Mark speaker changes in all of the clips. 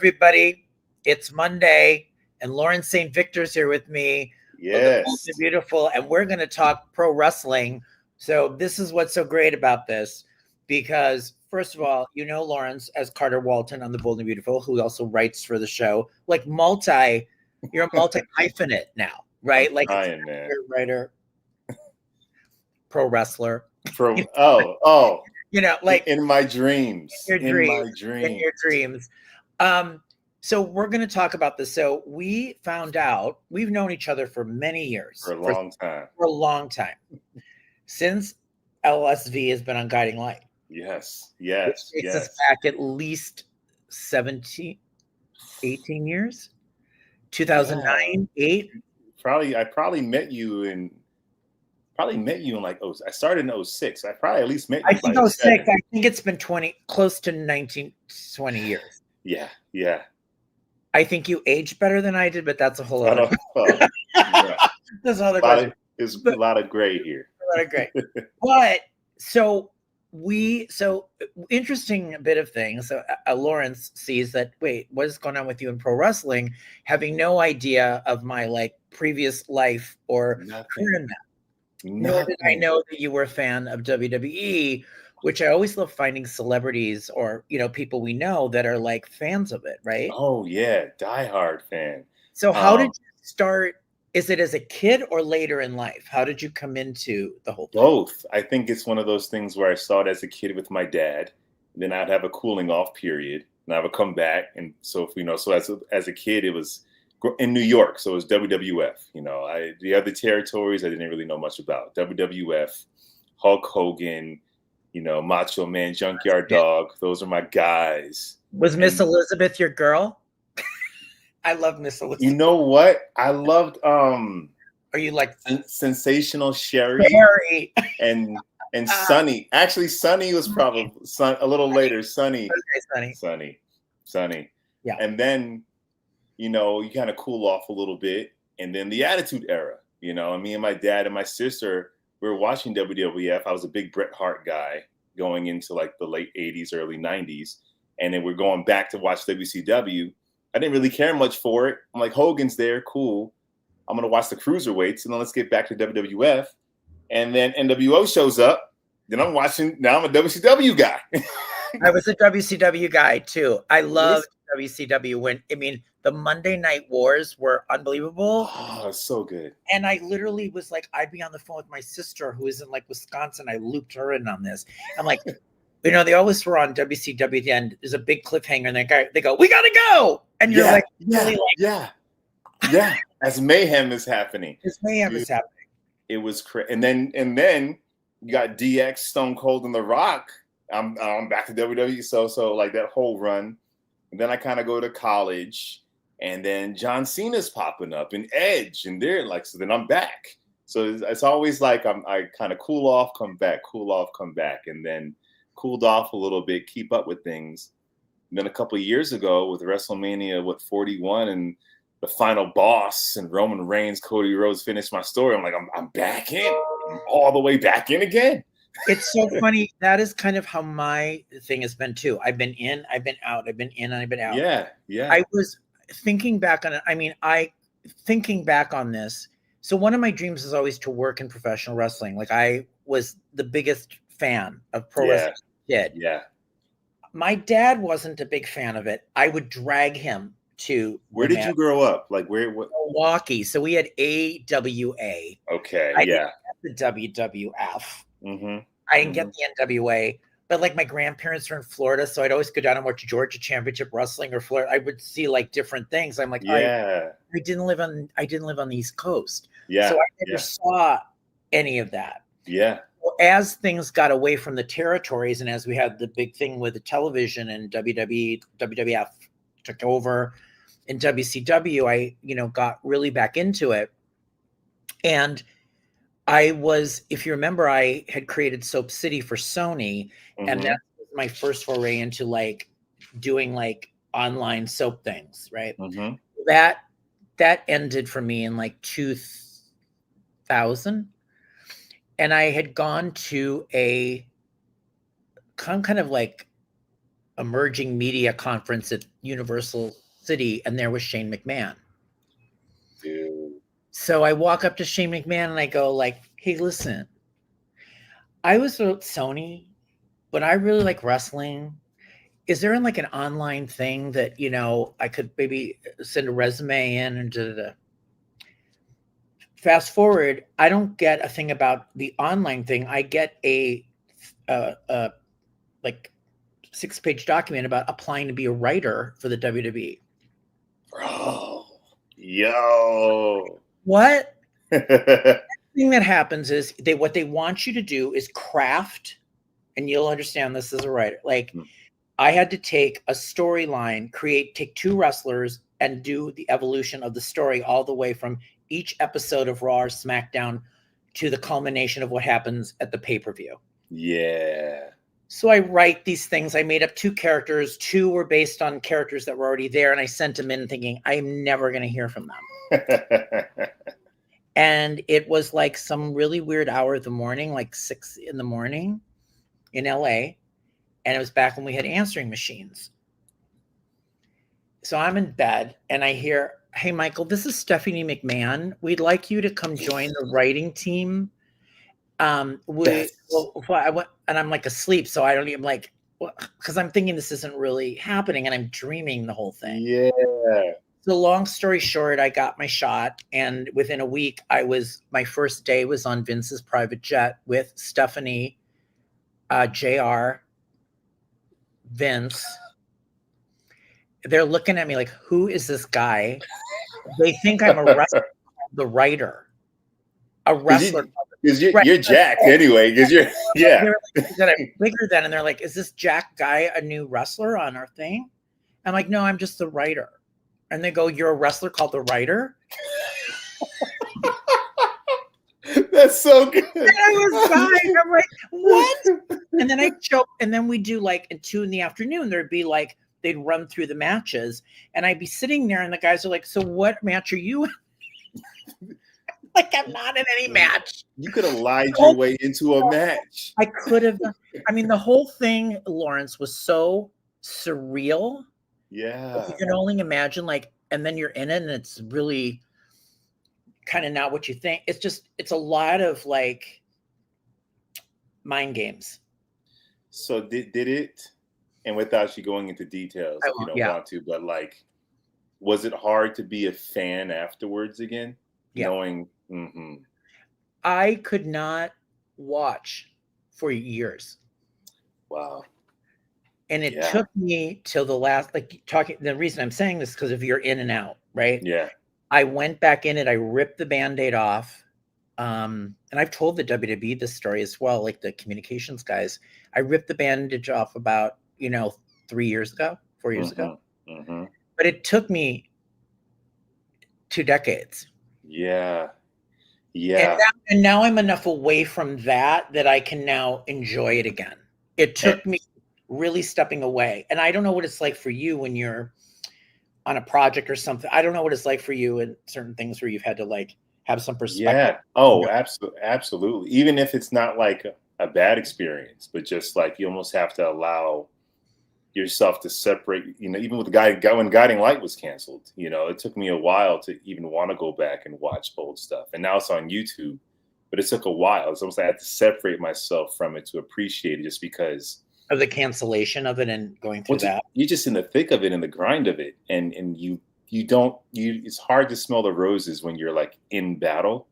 Speaker 1: everybody. It's Monday, and Lauren St. Victor's here with me.
Speaker 2: Yes.
Speaker 1: The Beautiful, and we're going to talk pro wrestling. So this is what's so great about this, because first of all, you know Lawrence as Carter Walton on The Bold and Beautiful, who also writes for the show. Like you're a multi-hyphenate now, right?
Speaker 2: I'm
Speaker 1: like
Speaker 2: trying, man.
Speaker 1: Writer, pro wrestler.
Speaker 2: Like in my dreams.
Speaker 1: In your dreams. So we're going to talk about this. So we found out we've known each other for many years.
Speaker 2: For a long time.
Speaker 1: For a long time. Since LSV has been on Guiding Light.
Speaker 2: Yes.
Speaker 1: Which takes us back at least 18 years. 2009, 8.
Speaker 2: I probably met you in like, I started in 06. I probably at least met you.
Speaker 1: I think 06. I think it's been close to 19, 20 years.
Speaker 2: Yeah.
Speaker 1: I think you aged better than I did, but that's a whole other. That's another question.
Speaker 2: There's a lot of gray here.
Speaker 1: A lot of gray. But so interesting bit of things. So Lawrence sees that, wait, what is going on with you in pro wrestling? Having no idea of my previous life or career in that. Nor did I know that you were a fan of WWE, which I always love finding celebrities or, people we know that are fans of it, right?
Speaker 2: Oh, yeah. Diehard fan.
Speaker 1: So how did you start? Is it as a kid or later in life? How did you come into the whole thing?
Speaker 2: Both. I think it's one of those things where I started as a kid with my dad. Then I'd have a cooling off period and I would come back. And so, as a kid, it was in New York. So it was WWF. The other territories I didn't really know much about. WWF, Hulk Hogan, Macho Man, Junkyard Dog. Those are my guys.
Speaker 1: Was Miss Elizabeth your girl? I love Miss Elizabeth.
Speaker 2: You know what? I loved
Speaker 1: Are you
Speaker 2: Sensational Sherry? and Sunny. Actually, Sunny was probably a little later. Sunny.
Speaker 1: Okay,
Speaker 2: Sunny.
Speaker 1: Yeah.
Speaker 2: And then, you kind of cool off a little bit. And then the Attitude Era, and me and my dad and my sister, we were watching WWF. I was a big Bret Hart guy going into the late 80s, early 90s. And then we're going back to watch WCW. I didn't really care much for it. I'm like, Hogan's there, cool. I'm going to watch the cruiserweights, and then let's get back to WWF. And then NWO shows up. Then I'm a WCW guy.
Speaker 1: I was a WCW guy, too. I loved WCW the Monday Night Wars were unbelievable.
Speaker 2: Oh, it's so good.
Speaker 1: And I literally was I'd be on the phone with my sister who is in Wisconsin. I looped her in on this. I'm like, they always were on WCW at the end. There's a big cliffhanger, and they go, "We gotta go!" And you're
Speaker 2: yeah. As mayhem is happening. It was crazy. And then you got DX, Stone Cold, and The Rock. I'm back to WWE. So that whole run. And then I kind of go to college, and then John Cena's popping up and Edge, and they're so then I'm back. So it's always I kind of cool off, come back, and then cooled off a little bit, keep up with things. And then a couple of years ago with WrestleMania, 41 and the final boss and Roman Reigns, Cody Rhodes finished my story. I'm back in. I'm all the way back in again.
Speaker 1: It's so funny. That is kind of how my thing has been too. I've been in, I've been out, I've been in, and I've been out.
Speaker 2: Yeah.
Speaker 1: I was thinking back on it. Thinking back on this. So one of my dreams is always to work in professional wrestling. I was the biggest fan of pro wrestling.
Speaker 2: Yeah.
Speaker 1: My dad wasn't a big fan of it. I would drag him to.
Speaker 2: Where did you grow up? What?
Speaker 1: Milwaukee. So we had AWA.
Speaker 2: Okay.
Speaker 1: I didn't get the WWF.
Speaker 2: Mm-hmm.
Speaker 1: I didn't get the NWA. But my grandparents are in Florida, so I'd always go down and watch Georgia Championship Wrestling or Florida. I would see different things. I'm I didn't live on the East Coast.
Speaker 2: Yeah.
Speaker 1: So I never saw any of that.
Speaker 2: Yeah.
Speaker 1: As things got away from the territories, and as we had the big thing with the television and WWF took over, in WCW, I got really back into it. And I was, if you remember, I had created Soap City for Sony, and that was my first foray into doing online soap things, right?
Speaker 2: Mm-hmm.
Speaker 1: That ended for me in 2000. And I had gone to a kind of emerging media conference at Universal City, and there was Shane McMahon.
Speaker 2: Dude.
Speaker 1: So I walk up to Shane McMahon and I go like, hey, listen, I was with Sony, but I really like wrestling. Is there like an online thing that, you know, I could maybe send a resume in and fast forward, I don't get a thing about the online thing. I get a like 6-page document about applying to be a writer for the WWE.
Speaker 2: Bro, yo.
Speaker 1: What? The thing that happens is what they want you to do is craft, and you'll understand this as a writer. Like, I had to take a storyline, take 2 wrestlers and do the evolution of the story all the way from each episode of Raw or SmackDown to the culmination of what happens at the pay-per-view.
Speaker 2: Yeah.
Speaker 1: So I write these things. I made up 2 characters. 2 were based on characters that were already there. And I sent them in thinking, I'm never going to hear from them. And it was like some really weird hour of the morning, like 6 a.m. in LA. And it was back when we had answering machines. So I'm in bed and I hear, hey, Michael, this is Stephanie McMahon. We'd like you to come join the writing team. I went, and I'm like asleep. So I don't even like, because I'm thinking this isn't really happening and I'm dreaming the whole thing.
Speaker 2: Yeah.
Speaker 1: So long story short, I got my shot. And within a week, my first day was on Vince's private jet with Stephanie, JR, Vince. They're looking at me like, who is this guy? They think I'm a wrestler, the writer, a wrestler.
Speaker 2: Because you're Jack anyway. Because you're
Speaker 1: They're like, that I'm bigger than, and they're like, is this Jack guy a new wrestler on our thing? I'm like, no, I'm just the writer. And they go, you're a wrestler called the writer?
Speaker 2: That's so good.
Speaker 1: And I was dying. I'm like, what? And then I choke, and then we do like at 2 p.m, there'd be like, they'd run through the matches, and I'd be sitting there, and the guys are like, so what match are you in? Like, I'm not in any match.
Speaker 2: You could have lied your way into a match.
Speaker 1: I could have. I mean, the whole thing, Lawrence, was so surreal.
Speaker 2: Yeah.
Speaker 1: You can only imagine, like, and then you're in it, and it's really kind of not what you think. It's a lot of like mind games.
Speaker 2: So did it, and without you going into details, if you don't want to, but like, was it hard to be a fan afterwards again?
Speaker 1: Yeah.
Speaker 2: Knowing.
Speaker 1: I could not watch for years.
Speaker 2: Wow.
Speaker 1: And it took me till the last, the reason I'm saying this is because if you're in and out, right?
Speaker 2: Yeah.
Speaker 1: I went back in it. I ripped the Band-Aid off. And I've told the WWE this story as well, like the communications guys. I ripped the bandage off about, 4 years ago.
Speaker 2: Mm-hmm.
Speaker 1: But it took me 2 decades.
Speaker 2: Yeah. Yeah.
Speaker 1: And now I'm enough away from that I can now enjoy it again. It took me really stepping away. And I don't know what it's like for you when you're on a project or something. I don't know what it's like for you in certain things where you've had to like have some perspective.
Speaker 2: Yeah. Oh, absolutely. Even if it's not like a bad experience, but just like you almost have to allow yourself to separate, even with when Guiding Light was canceled, it took me a while to even want to go back and watch old stuff. And now it's on YouTube, but it took a while. It's almost like I had to separate myself from it to appreciate it just because
Speaker 1: of the cancellation of it and going through that.
Speaker 2: You're just in the thick of it and the grind of it. And it's hard to smell the roses when you're like in battle.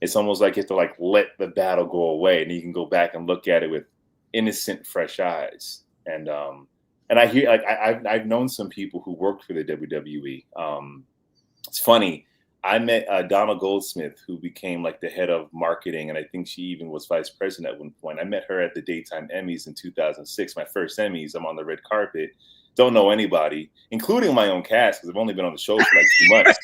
Speaker 2: It's almost like you have to like let the battle go away and you can go back and look at it with innocent, fresh eyes. And I hear, like, I've known some people who worked for the WWE. It's funny. I met Donna Goldsmith, who became like the head of marketing, and I think she even was vice president at one point. I met her at the Daytime Emmys in 2006, my first Emmys. I'm on the red carpet. Don't know anybody, including my own cast, because I've only been on the show for like 2 months.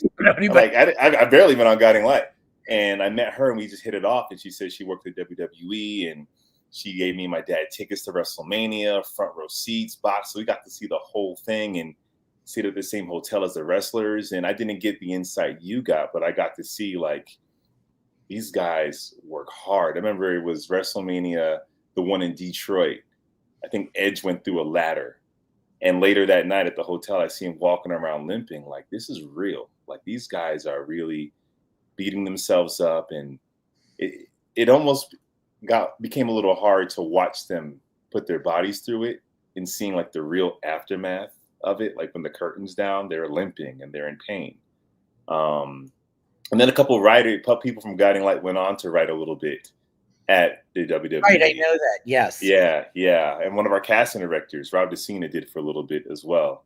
Speaker 2: Like, I've barely been on Guiding Light. And I met her, and we just hit it off. And she said she worked at WWE, and she gave me and my dad tickets to WrestleMania, front row seats, box. So we got to see the whole thing and sit at the same hotel as the wrestlers. And I didn't get the insight you got, but I got to see like these guys work hard. I remember it was WrestleMania, the one in Detroit. I think Edge went through a ladder And later that night at the hotel, I see him walking around limping. Like, this is real. Like, these guys are really beating themselves up. And it almost became a little hard to watch them put their bodies through it and seeing like the real aftermath of it. Like when the curtain's down, they're limping and they're in pain. And then a couple of people from Guiding Light went on to write a little bit at the WWE.
Speaker 1: Right, I know that. Yes.
Speaker 2: Yeah. And one of our casting directors, Rob Cena, did for a little bit as well.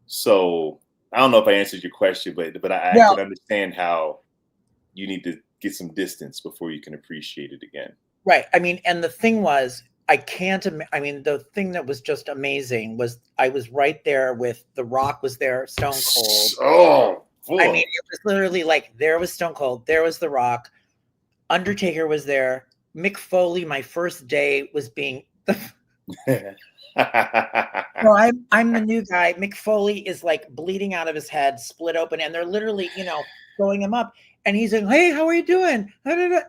Speaker 2: So I don't know if I answered your question, but I can understand how you need to get some distance before you can appreciate it again.
Speaker 1: Right. I mean, and the thing was, the thing that was just amazing was I was right there with The Rock was there, Stone Cold.
Speaker 2: Oh,
Speaker 1: I mean, it was literally like there was Stone Cold, there was The Rock, Undertaker was there, Mick Foley. My first day was being. Well, I'm the new guy. Mick Foley is like bleeding out of his head, split open, and they're literally, blowing him up. And he's like, "Hey, how are you doing?"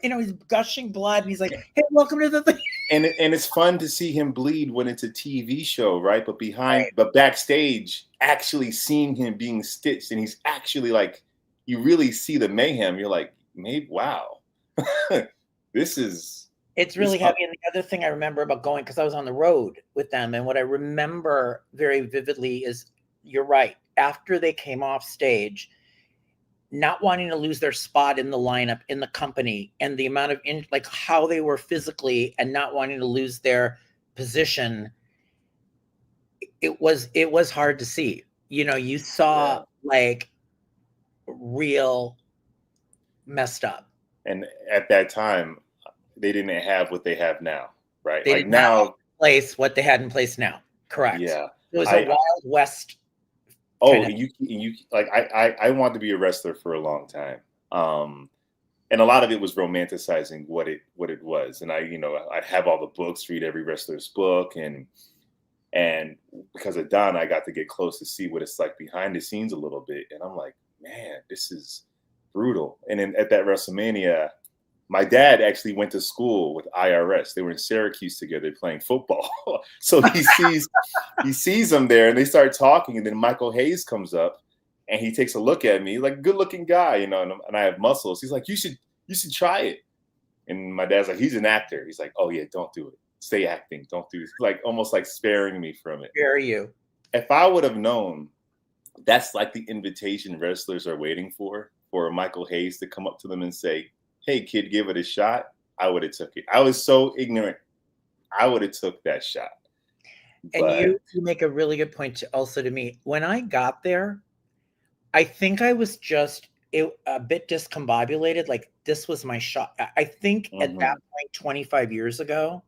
Speaker 1: He's gushing blood, and he's like, "Hey, welcome to the thing."
Speaker 2: And it's fun to see him bleed when it's a TV show, right? But backstage, actually seeing him being stitched, and he's actually like, you really see the mayhem. You're like, maybe, wow, this is.
Speaker 1: It's really heavy. And the other thing I remember about going, because I was on the road with them, and what I remember very vividly is, you're right, after they came off stage, not wanting to lose their spot in the lineup, in the company, and the amount of like how they were physically and not wanting to lose their position. It was hard to see. You saw like real messed up.
Speaker 2: And at that time, they didn't have what they have now, right?
Speaker 1: They did now not place what they had in place now. Correct.
Speaker 2: Yeah.
Speaker 1: It was a Wild West.
Speaker 2: And you like I wanted to be a wrestler for a long time. And a lot of it was romanticizing what it was. And I have all the books, read every wrestler's book, and because of Don, I got to get close to see what it's like behind the scenes a little bit. And I'm like, man, this is brutal. And then at that WrestleMania, my dad actually went to school with IRS. They were in Syracuse together playing football. So he sees them there, and they start talking. And then Michael Hayes comes up, and he takes a look at me, like, good looking guy, and I have muscles. He's like, you should try it. And my dad's like, he's an actor. He's like, oh yeah, don't do it. Stay acting. Don't do it. Like almost like sparing me from it.
Speaker 1: Spare you.
Speaker 2: If I would have known that's like the invitation wrestlers are waiting for Michael Hayes to come up to them and say, hey kid, give it a shot, I would have took it. I was so ignorant. I would have took that shot.
Speaker 1: And you make a really good point also to me. When I got there, I think I was just a bit discombobulated. Like this was my shot. I think at that point, 25 years ago,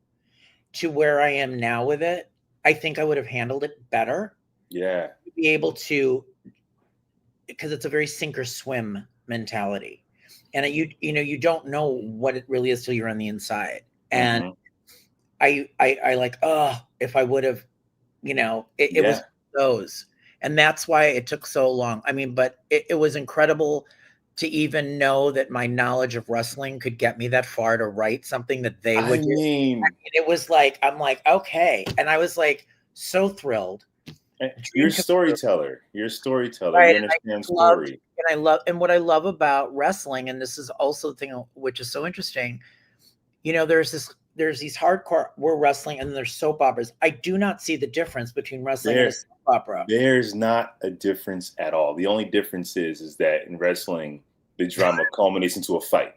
Speaker 1: to where I am now with it, I think I would have handled it better.
Speaker 2: Yeah.
Speaker 1: To be able to, because it's a very sink or swim mentality. And you don't know what it really is till you're on the inside. And I like, if I would have, it was those. And that's why it took so long. I mean, but it was incredible to even know that my knowledge of wrestling could get me that far to write something that they would do. I mean, it was like, I'm like, okay. And I was like, so thrilled.
Speaker 2: You're a storyteller. Right. You understand story.
Speaker 1: And what I love about wrestling, and this is also the thing which is so interesting, there's these hardcore wrestling, and there's soap operas. I do not see the difference between wrestling and a soap opera.
Speaker 2: There's not a difference at all. The only difference is that in wrestling, the drama culminates into a fight.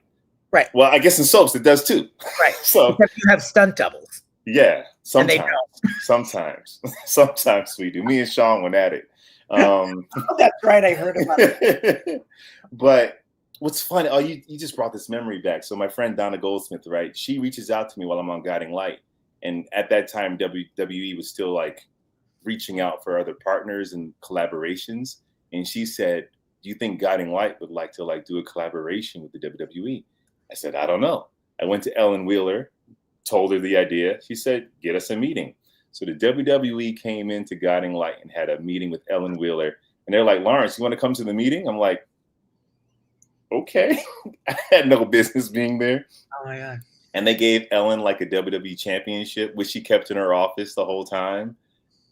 Speaker 1: Right.
Speaker 2: Well, I guess in soaps it does too.
Speaker 1: Right.
Speaker 2: So
Speaker 1: except you have stunt doubles.
Speaker 2: Yeah, sometimes we do. Me and Sean went at it.
Speaker 1: That's right. I heard about it.
Speaker 2: But what's funny? Oh, you just brought this memory back. So my friend Donna Goldsmith, right? She reaches out to me while I'm on Guiding Light, and at that time, WWE was still like reaching out for other partners and collaborations. And she said, "Do you think Guiding Light would like to do a collaboration with the WWE?" I said, "I don't know." I went to Ellen Wheeler, told her the idea. She said, "Get us a meeting." So the WWE came into Guiding Light and had a meeting with Ellen Wheeler. And they're like, "Lawrence, you want to come to the meeting?" I'm like, okay. I had no business being there.
Speaker 1: Oh my God.
Speaker 2: And they gave Ellen like a WWE championship, which she kept in her office the whole time.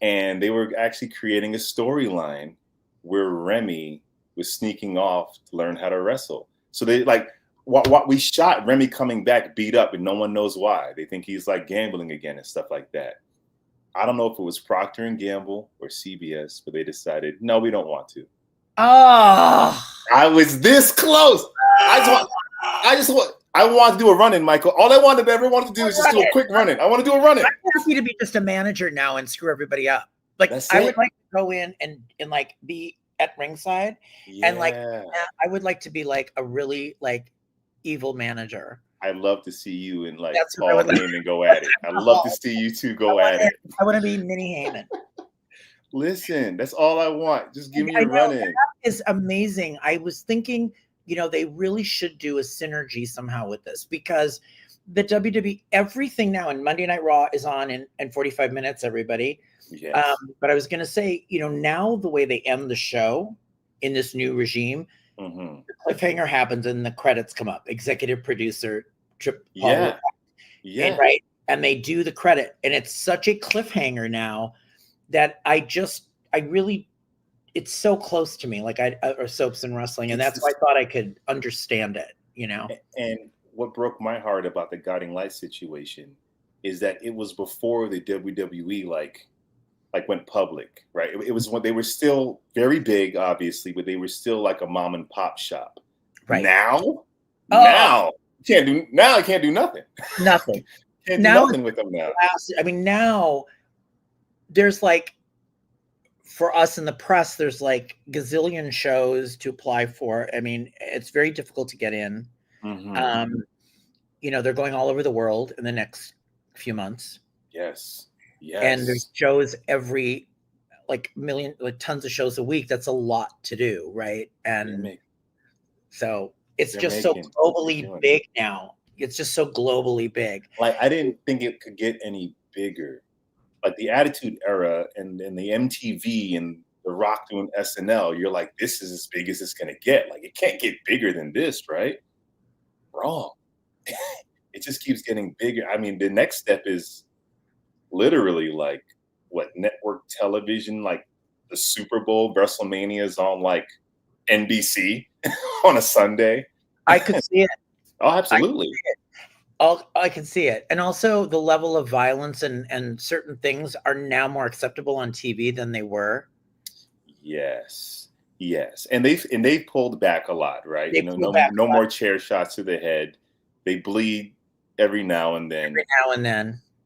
Speaker 2: And they were actually creating a storyline where Remy was sneaking off to learn how to wrestle. So they like what we shot Remy coming back beat up and no one knows why. They think he's like gambling again and stuff like that. I don't know if it was Procter and Gamble or CBS, but they decided, no, we don't want to.
Speaker 1: Oh,
Speaker 2: I was this close. I want to do a run-in, Michael. All I ever wanted to do is just do a quick run-in. I want to do a run-in.
Speaker 1: I'm happy to be just a manager now and screw everybody up. Like I would like to go in and like be at ringside, and like I would like to be like a really like evil manager.
Speaker 2: I'd love to see you and like Paul Heyman go at it. I'd love to see you two go at it.
Speaker 1: I want to be Mini Heyman.
Speaker 2: Listen, that's all I want. Just give me a run-in.
Speaker 1: That is amazing. I was thinking, you know, they really should do a synergy somehow with this, because the WWE, everything now in Monday Night Raw is on in 45 minutes, everybody.
Speaker 2: Yes.
Speaker 1: But I was going to say, you know, now the way they end the show in this new regime, the cliffhanger happens and the credits come up. Executive producer,
Speaker 2: yeah.
Speaker 1: And, right. And they do the credit. And it's such a cliffhanger now that it's so close to me, like or soaps and wrestling. And that's why I thought I could understand it, you know?
Speaker 2: And what broke my heart about the Guiding Light situation is that it was before the WWE like went public, right? It was when they were still very big, obviously, but they were still like a mom and pop shop.
Speaker 1: Right.
Speaker 2: Now I can't do nothing.
Speaker 1: Nothing.
Speaker 2: Can't do nothing with them now.
Speaker 1: I mean, now there's like, for us in the press, there's like gazillion shows to apply for. I mean, it's very difficult to get in. You know, they're going all over the world in the next few months.
Speaker 2: Yes.
Speaker 1: And there's shows every tons of shows a week. That's a lot to do, right? And so it's just so globally big now. It's just so globally big.
Speaker 2: Like, I didn't think it could get any bigger. Like the Attitude Era and the MTV and The Rock doing SNL, you're like, this is as big as it's gonna get. Like, it can't get bigger than this, right? Wrong. It just keeps getting bigger. I mean, the next step is literally like what, network television, like the Super Bowl, WrestleMania is on like NBC on a Sunday.
Speaker 1: I could see it.
Speaker 2: Oh, absolutely.
Speaker 1: I can see it. And also the level of violence and certain things are now more acceptable on TV than they were.
Speaker 2: Yes. And they've pulled back a lot, right? No more chair shots to the head. They bleed every now and then.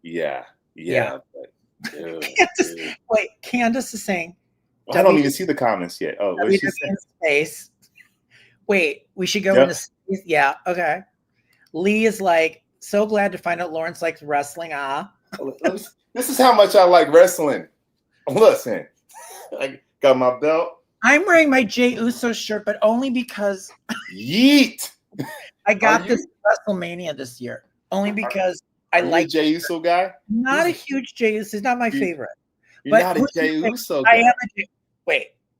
Speaker 2: Yeah. But,
Speaker 1: wait, Candace is saying.
Speaker 2: Well, I don't even see the comments yet. Oh, what did she say?
Speaker 1: Space. Wait, we should go into space. Yeah, okay. Lee is like, so glad to find out Lawrence likes wrestling.
Speaker 2: This is how much I like wrestling. Listen, I got my belt.
Speaker 1: I'm wearing my Jey Uso shirt, but only because
Speaker 2: yeet.
Speaker 1: I got this WrestleMania this year. Only because I like
Speaker 2: Jey Uso guy.
Speaker 1: Not a huge Jey Uso. He's not my favorite.
Speaker 2: You're not a Jey Uso guy.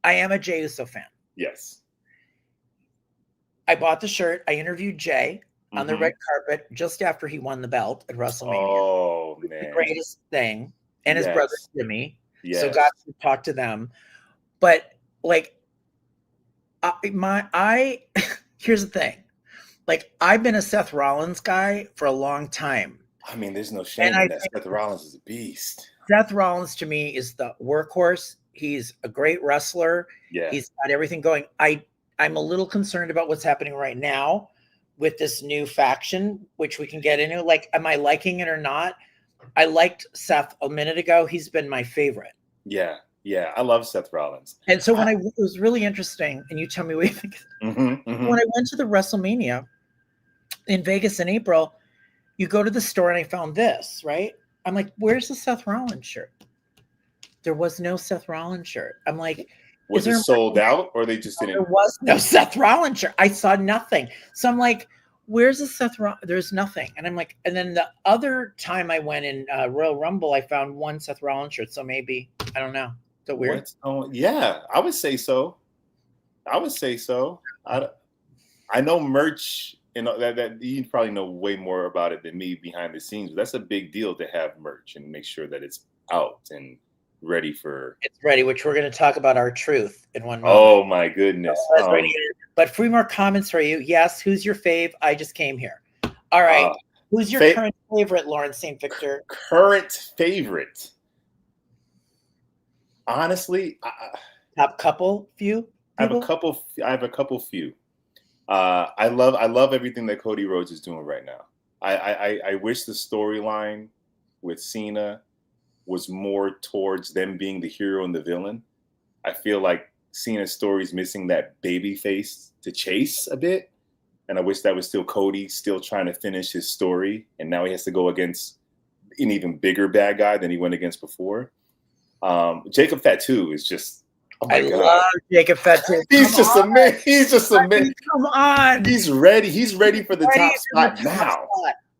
Speaker 1: I am a Jey Uso fan.
Speaker 2: Yes.
Speaker 1: I bought the shirt. I interviewed Jay on the red carpet just after he won the belt at WrestleMania.
Speaker 2: Oh, man.
Speaker 1: The greatest thing. And his brother Jimmy.
Speaker 2: Yes.
Speaker 1: So got to talk to them. But like here's the thing. Like, I've been a Seth Rollins guy for a long time.
Speaker 2: I mean, there's no shame in that. Seth Rollins is a beast.
Speaker 1: Seth Rollins to me is the workhorse. He's a great wrestler.
Speaker 2: Yeah.
Speaker 1: He's got everything going. I'm a little concerned about what's happening right now with this new faction, which we can get into. Like, am I liking it or not? I liked Seth a minute ago. He's been my favorite.
Speaker 2: Yeah. I love Seth Rollins.
Speaker 1: And so it was really interesting, and you tell me what you think. When I went to the WrestleMania in Vegas in April, you go to the store and I found this, right? I'm like, where's the Seth Rollins shirt? There was no Seth Rollins shirt. I'm like,
Speaker 2: was it sold out, or they just didn't?
Speaker 1: There was no Seth Rollins shirt. I saw nothing. So I'm like, where's the Seth Rollins? There's nothing. And I'm like, and then the other time I went in Royal Rumble, I found one Seth Rollins shirt. So maybe, I don't know. Is that weird?
Speaker 2: Oh, yeah, I would say so. I know merch, that you probably know way more about it than me behind the scenes. But that's a big deal to have merch and make sure that it's out. And ready for.
Speaker 1: It's ready, which we're going to talk about our truth in one moment.
Speaker 2: Oh my goodness!
Speaker 1: But 3 more comments for you. Yes, who's your fave? I just came here. All right, who's your current favorite, Lawrence St. Victor?
Speaker 2: Current favorite. Honestly,
Speaker 1: top couple few.
Speaker 2: I have a couple few. I love everything that Cody Rhodes is doing right now. I wish the storyline with Cena was more towards them being the hero and the villain. I feel like Cena's story is missing that baby face to chase a bit. And I wish that was still Cody still trying to finish his story. And now he has to go against an even bigger bad guy than he went against before. Jacob Fatu is just, oh my God.
Speaker 1: Love Jacob Fatu.
Speaker 2: He's just a man. He's just a man.
Speaker 1: Come on.
Speaker 2: He's ready. He's ready for the top spot now.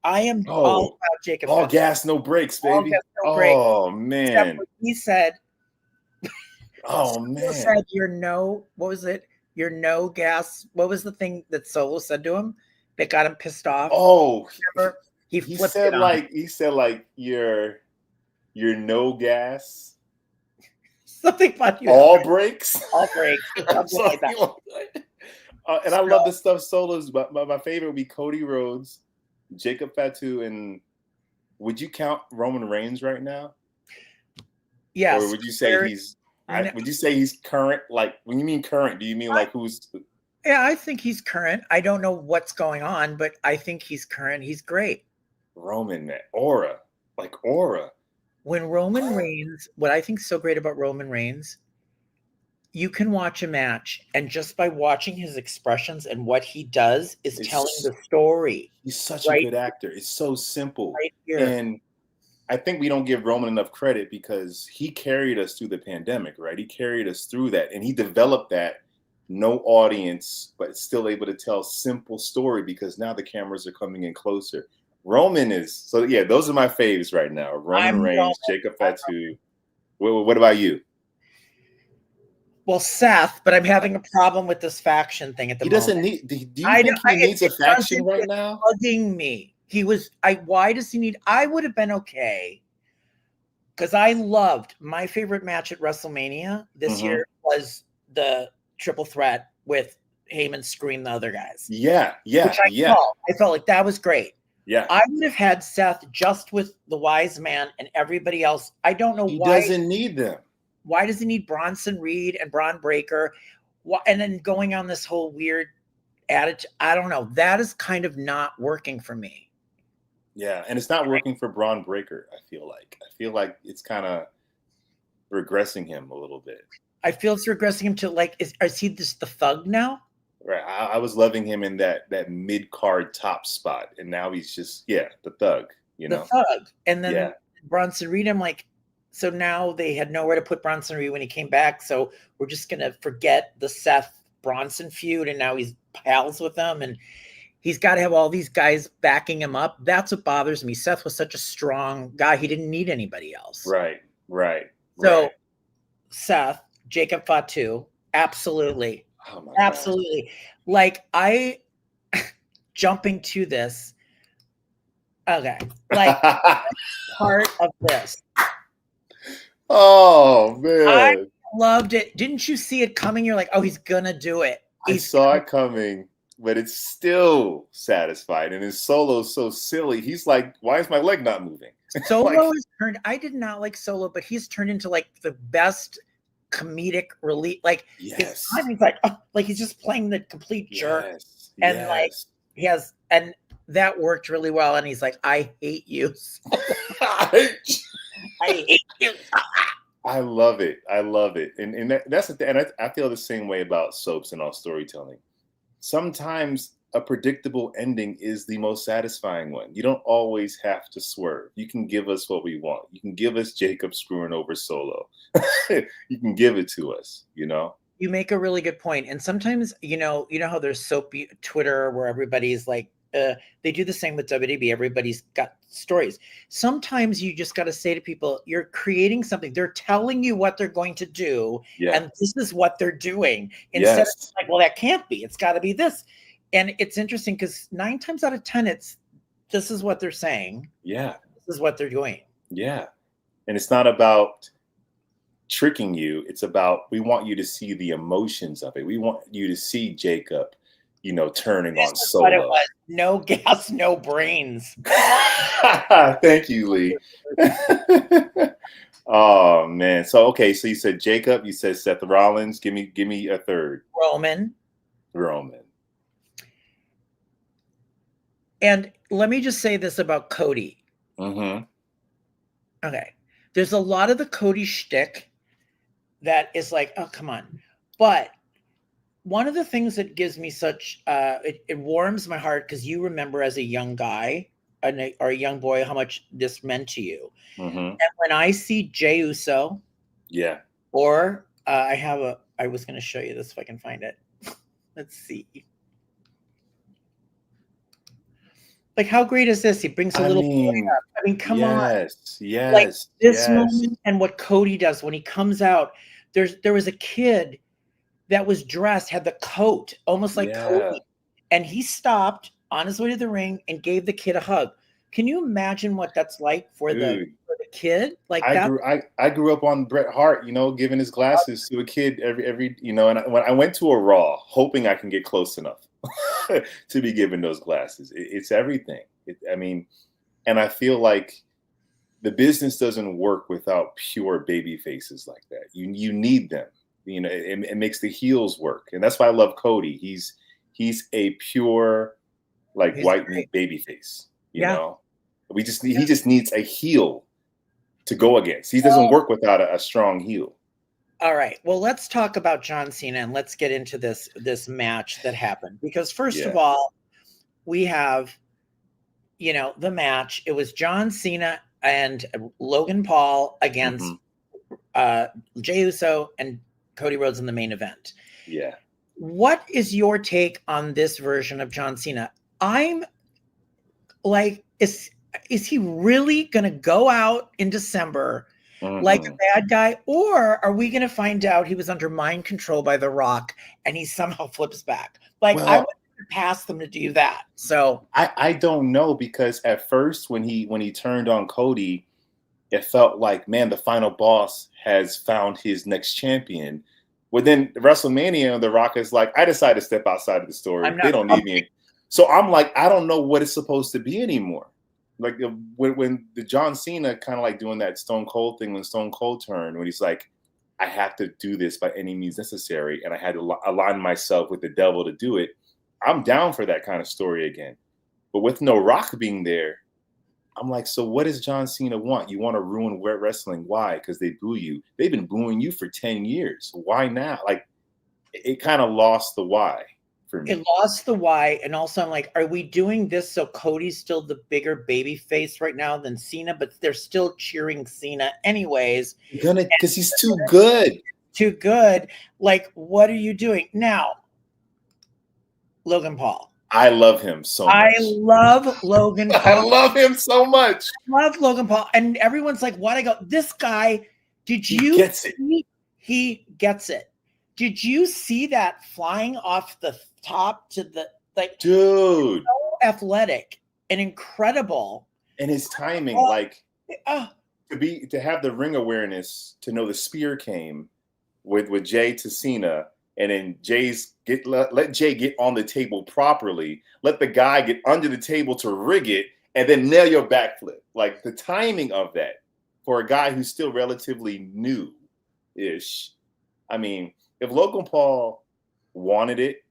Speaker 1: I am all about Jacob Fatu.
Speaker 2: All gas, no brakes, baby. Oh, man.
Speaker 1: He said,
Speaker 2: oh, man.
Speaker 1: Said, what was it? You're no gas. What was the thing that Solo said to him that got him pissed off?
Speaker 2: Oh,
Speaker 1: remember? He
Speaker 2: said like you're no gas.
Speaker 1: Something funny.
Speaker 2: All breaks.
Speaker 1: All breaks. Something like that.
Speaker 2: And I love this stuff solos, but my favorite would be Cody Rhodes, Jacob Fatu, and would you count Roman Reigns right now?
Speaker 1: Yes.
Speaker 2: Or would you say he's current? Like, when you mean current, do you mean like who's?
Speaker 1: Yeah, I think he's current. I don't know what's going on, but I think he's current. He's great.
Speaker 2: Roman, man, aura.
Speaker 1: When Roman Reigns, what I think is so great about Roman Reigns, you can watch a match, and just by watching his expressions and what he does is telling the story.
Speaker 2: He's such a good actor. It's so simple.
Speaker 1: Right here.
Speaker 2: And I think we don't give Roman enough credit because he carried us through the pandemic, right? He carried us through that, and he developed that no audience, but still able to tell simple story because now the cameras are coming in closer. Roman is so yeah. Those are my faves right now. Roman Reigns, Jacob Fatu. What about you?
Speaker 1: Well, Seth, but I'm having a problem with this faction thing at the moment.
Speaker 2: He doesn't need. Do you think he needs a faction right now?
Speaker 1: Bugging me. Why does he need? I would have been okay because I loved my favorite match at WrestleMania this year was the triple threat with Heyman scream the other guys.
Speaker 2: Yeah.
Speaker 1: I felt like that was great.
Speaker 2: Yeah,
Speaker 1: I would have had Seth just with the Wise Man and everybody else. I don't know why
Speaker 2: he doesn't need them.
Speaker 1: Why does he need Bronson Reed and Braun Breaker? And then going on this whole weird attitude. I don't know. That is kind of not working for me.
Speaker 2: Yeah, and it's not working for Braun Breaker. I feel like it's kind of regressing him a little bit.
Speaker 1: I feel it's regressing him to like is he just the thug now?
Speaker 2: Right. I was loving him in that mid-card top spot. And now he's just, the thug, The
Speaker 1: thug. And then Bronson Reed, I'm like, so now they had nowhere to put Bronson Reed when he came back. So we're just going to forget the Seth Bronson feud. And now he's pals with them. And he's got to have all these guys backing him up. That's what bothers me. Seth was such a strong guy. He didn't need anybody else.
Speaker 2: Right.
Speaker 1: So Seth, Jacob Fatu, absolutely.
Speaker 2: Oh my
Speaker 1: absolutely.
Speaker 2: God.
Speaker 1: Like I jumping to this. Okay. Like part of this.
Speaker 2: Oh man.
Speaker 1: I loved it. Didn't you see it coming? You're like, oh, he's gonna do it.
Speaker 2: I saw it coming, but it's still satisfied. And his solo's so silly. He's like, why is my leg not moving?
Speaker 1: Solo is turned. I did not like Solo, but he's turned into like the best comedic relief. Like his timing's like, oh, like he's just playing the complete jerk. And like he has, and that worked really well. And he's like, I hate you. I hate you.
Speaker 2: I love it. And that's the thing. And I feel the same way about soaps and all storytelling. Sometimes a predictable ending is the most satisfying one. You don't always have to swerve. You can give us what we want. You can give us Jacob screwing over Solo. You can give it to us,
Speaker 1: You make a really good point. And sometimes, you know how there's soap Twitter where everybody's like, they do the same with WWE. Everybody's got stories. Sometimes you just got to say to people, you're creating something. They're telling you what they're going to do. Yeah. And this is what they're doing. Instead of like, well, that can't be. It's got to be this. And it's interesting because 9 times out of 10, this is what they're saying.
Speaker 2: Yeah.
Speaker 1: This is what they're doing.
Speaker 2: Yeah. And it's not about tricking you. It's about, we want you to see the emotions of it. We want you to see Jacob, you know, turning on Solo. What it was.
Speaker 1: No gas, no brains.
Speaker 2: Thank you, Lee. Oh man. So okay, so you said Jacob, you said Seth Rollins. Give me a third.
Speaker 1: Roman. And let me just say this about Cody.
Speaker 2: Mm-hmm.
Speaker 1: Okay. There's a lot of the Cody shtick that is like, oh, come on. But one of the things that gives me such, it warms my heart, because you remember as a young guy or a young boy how much this meant to you.
Speaker 2: Mm-hmm.
Speaker 1: And when I see Jey Uso,
Speaker 2: yeah,
Speaker 1: or I was going to show you this if I can find it. Let's see. Like, how great is this? He brings a little boy up. I mean, come on.
Speaker 2: Yes.
Speaker 1: Like this moment, and what Cody does when he comes out. There was a kid that was dressed, had the coat, almost like Cody, and he stopped on his way to the ring and gave the kid a hug. Can you imagine what that's like for the kid? Like
Speaker 2: I grew up on Bret Hart, you know, giving his glasses to a kid every you know, and when I went to a Raw, hoping I can get close enough to be given those glasses. It's everything. I mean, and I feel like the business doesn't work without pure baby faces like that. You need them. You know, it makes the heels work, and that's why I love Cody. He's a pure, like, white meat baby face. You know, he just needs a heel to go against. He doesn't work without a strong heel.
Speaker 1: All right. Well, let's talk about John Cena, and let's get into this match that happened. Because first of all, we have, you know, the match. It was John Cena and Logan Paul against Jey Uso and Cody Rhodes in the main event.
Speaker 2: Yeah.
Speaker 1: What is your take on this version of John Cena? I'm like, is he really going to go out in December like a bad guy, or are we going to find out he was under mind control by The Rock and he somehow flips back? Like, I would pass them to do that. So
Speaker 2: I don't know, because at first when he turned on Cody, it felt like, man, the final boss has found his next champion. Well, then WrestleMania, The Rock is like, I decided to step outside of the story. They don't need me. So I'm like, I don't know what it's supposed to be anymore. Like when the John Cena kind of like doing that Stone Cold thing when Stone Cold turned, when he's like, I have to do this by any means necessary, and I had to align myself with the devil to do it. I'm down for that kind of story again. But with no Rock being there, I'm like, so what does John Cena want? You want to ruin wrestling? Why? Because they boo you. They've been booing you for 10 years. Why now? Like, it kind of lost the why for me.
Speaker 1: It lost the why. And also I'm like, are we doing this so Cody's still the bigger baby face right now than Cena? But they're still cheering Cena anyways.
Speaker 2: Because he's too good.
Speaker 1: Too good. Like, what are you doing? Now, Logan Paul.
Speaker 2: I love him so much.
Speaker 1: I love Logan Paul.
Speaker 2: I love him so much.
Speaker 1: I love Logan Paul. And everyone's like, why'd I go? This guy, he gets it. He gets it. Did you see that flying off the top to the, like,
Speaker 2: dude,
Speaker 1: so athletic and incredible.
Speaker 2: And his timing, to have the ring awareness, to know the spear came with Jey to Cena, and then let Jey get on the table properly, let the guy get under the table to rig it, and then nail your backflip. Like, the timing of that for a guy who's still relatively new-ish. I mean, if Logan Paul wanted it,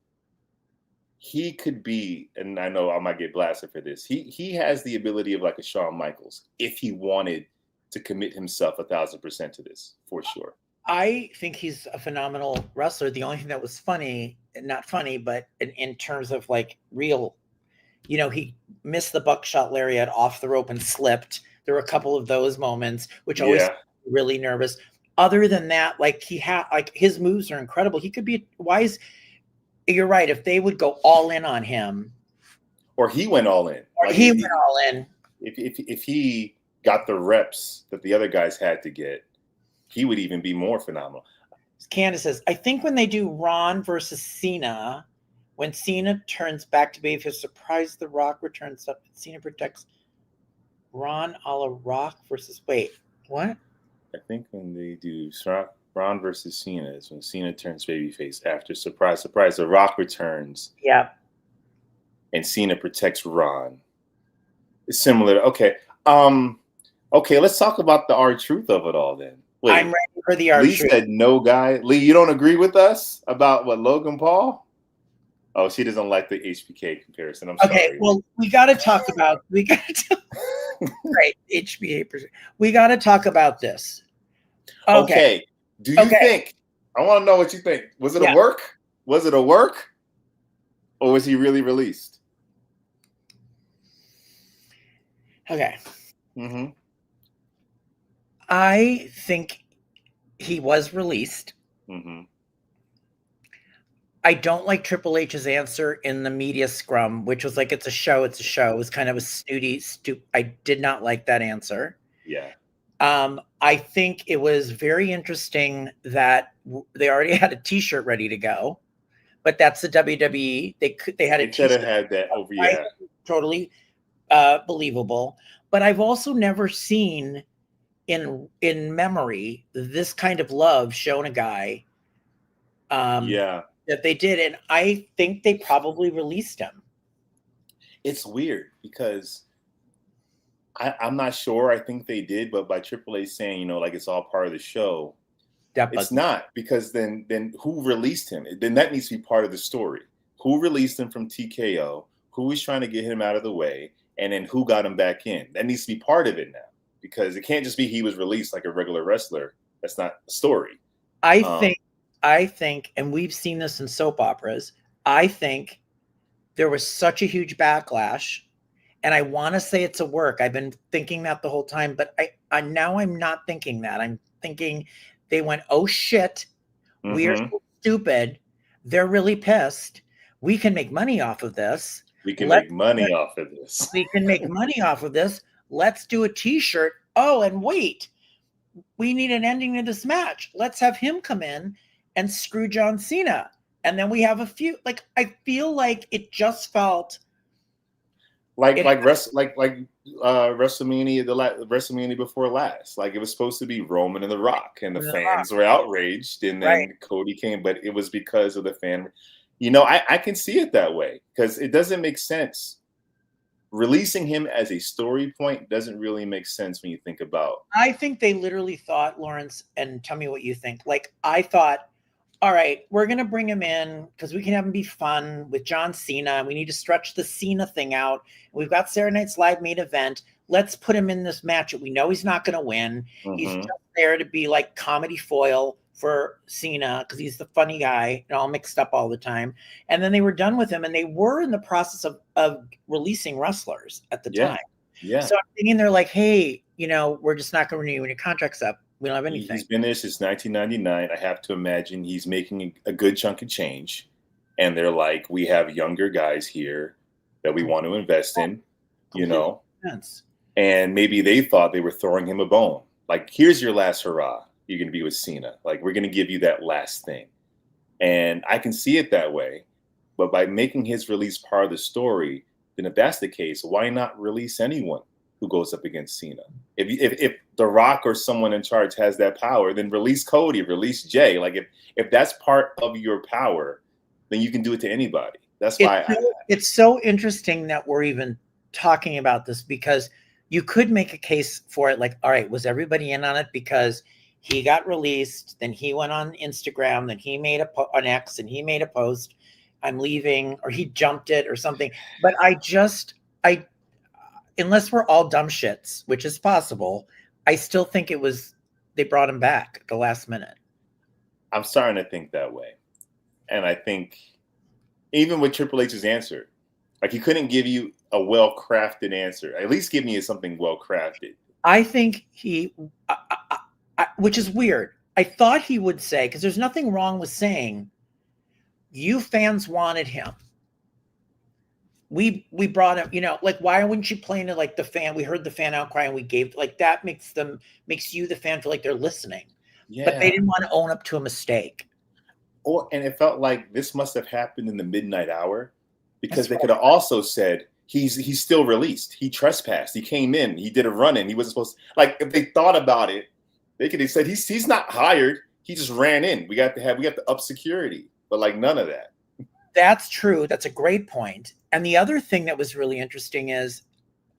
Speaker 2: he could be, and I know I might get blasted for this, he has the ability of like a Shawn Michaels if he wanted to commit himself 1,000% to this, for sure.
Speaker 1: I think he's a phenomenal wrestler. The only thing that was funny, not funny, but in terms of like real, you know, he missed the buckshot lariat off the rope and slipped. There were a couple of those moments, which always made me really nervous. Other than that, like, his moves are incredible. He could be wise. You're right. If they would go all in on him,
Speaker 2: or he went all in,
Speaker 1: went all in.
Speaker 2: If he got the reps that the other guys had to get, he would even be more phenomenal.
Speaker 1: Candace says, I think when they do Ron versus Cena, when Cena turns back to babyface, surprise, The Rock returns up. Cena protects Ron a la Rock versus, wait, what?
Speaker 2: I think when they do Ron versus Cena is when Cena turns babyface after surprise, The Rock returns.
Speaker 1: Yeah.
Speaker 2: And Cena protects Ron. It's similar. Okay. Okay, let's talk about the R-Truth of it all then. Wait,
Speaker 1: I'm ready for the R-Truth.
Speaker 2: Lee said no guy. Lee, you don't agree with us about what Logan Paul? Oh, she doesn't like the HBK comparison. I'm sorry.
Speaker 1: Okay, well, we got to talk about right, HBA. We got to talk about this.
Speaker 2: Okay. Do you think? I want to know what you think. Was it a work? Was it a work? Or was he really released?
Speaker 1: Okay.
Speaker 2: Mm-hmm.
Speaker 1: I think he was released.
Speaker 2: Mm-hmm.
Speaker 1: I don't like Triple H's answer in the media scrum, which was like, it's a show. It was kind of a snooty. I did not like that answer.
Speaker 2: Yeah.
Speaker 1: I think it was very interesting that they already had a T-shirt ready to go, but that's the WWE. They had a T-shirt.
Speaker 2: They could have had that over. Yeah.
Speaker 1: Totally believable. But I've also never seen in memory this kind of love shown a guy. That they did, and I think they probably released him.
Speaker 2: It's weird because I'm not sure. I think they did, but by Triple H saying, like it's all part of the show, it's not, because then who released him? Then that needs to be part of the story. Who released him from TKO? Who was trying to get him out of the way? And then who got him back in? That needs to be part of it now, because it can't just be he was released like a regular wrestler. That's not a story.
Speaker 1: I think, and we've seen this in soap operas, I think there was such a huge backlash, and I want to say it's a work. I've been thinking that the whole time, but now I'm not thinking that. I'm thinking they went, oh shit, we're so stupid. They're really pissed. We can make money off of this.
Speaker 2: We can make money off of this.
Speaker 1: We can make money off of this. Let's do a T-shirt. Oh, and wait, we need an ending to this match. Let's have him come in and screw John Cena. And then we have a few, like, I feel like it just felt
Speaker 2: like WrestleMania, WrestleMania before last. Like it was supposed to be Roman and The Rock, and the fans were outraged, and then Cody came, but it was because of the fan. I can see it that way, because it doesn't make sense. Releasing him as a story point doesn't really make sense when you think about.
Speaker 1: I think they literally thought, Lawrence, and tell me what you think. Like, I thought, all right, we're going to bring him in because we can have him be fun with John Cena. We need to stretch the Cena thing out. We've got Saturday Night's Live main event. Let's put him in this match that we know he's not going to win. Mm-hmm. He's just there to be like comedy foil for Cena because he's the funny guy and all mixed up all the time. And then they were done with him, and they were in the process of releasing wrestlers at the time.
Speaker 2: Yeah.
Speaker 1: So I'm thinking they're like, hey, we're just not going to renew when your contract's up. We don't have anything.
Speaker 2: He's been there since 1999. I have to imagine he's making a good chunk of change. And they're like, we have younger guys here that we want to invest in,
Speaker 1: Sense.
Speaker 2: And maybe they thought they were throwing him a bone. Like, here's your last hurrah. You're going to be with Cena. Like, we're going to give you that last thing. And I can see it that way. But by making his release part of the story, then if that's the case, why not release anyone who goes up against Cena? If The Rock or someone in charge has that power, then release Cody, release Jay. Like, if that's part of your power, then you can do it to anybody. That's why
Speaker 1: it's so interesting that we're even talking about this, because you could make a case for it. Like, all right, was everybody in on it because he got released, then he went on Instagram, then he made an X, and he made a post, I'm leaving, or he jumped it or something. But unless we're all dumb shits, which is possible, I still think they brought him back at the last minute.
Speaker 2: I'm starting to think that way. And I think even with Triple H's answer, like, he couldn't give you a well-crafted answer. At least give me something well-crafted.
Speaker 1: I think which is weird. I thought he would say, because there's nothing wrong with saying, you fans wanted him. We brought him, like, why wouldn't you play into like the fan? We heard the fan outcry and we gave, like, that makes you, the fan, feel like they're listening. Yeah. But they didn't want to own up to a mistake.
Speaker 2: And it felt like this must have happened in the midnight hour, because they could have also said he's still released. He trespassed. He came in. He did a run-in. He wasn't supposed to. Like, if they thought about it, They could have said he's not hired. He just ran in. We have to up security, but like none of that.
Speaker 1: That's true. That's a great point. And the other thing that was really interesting is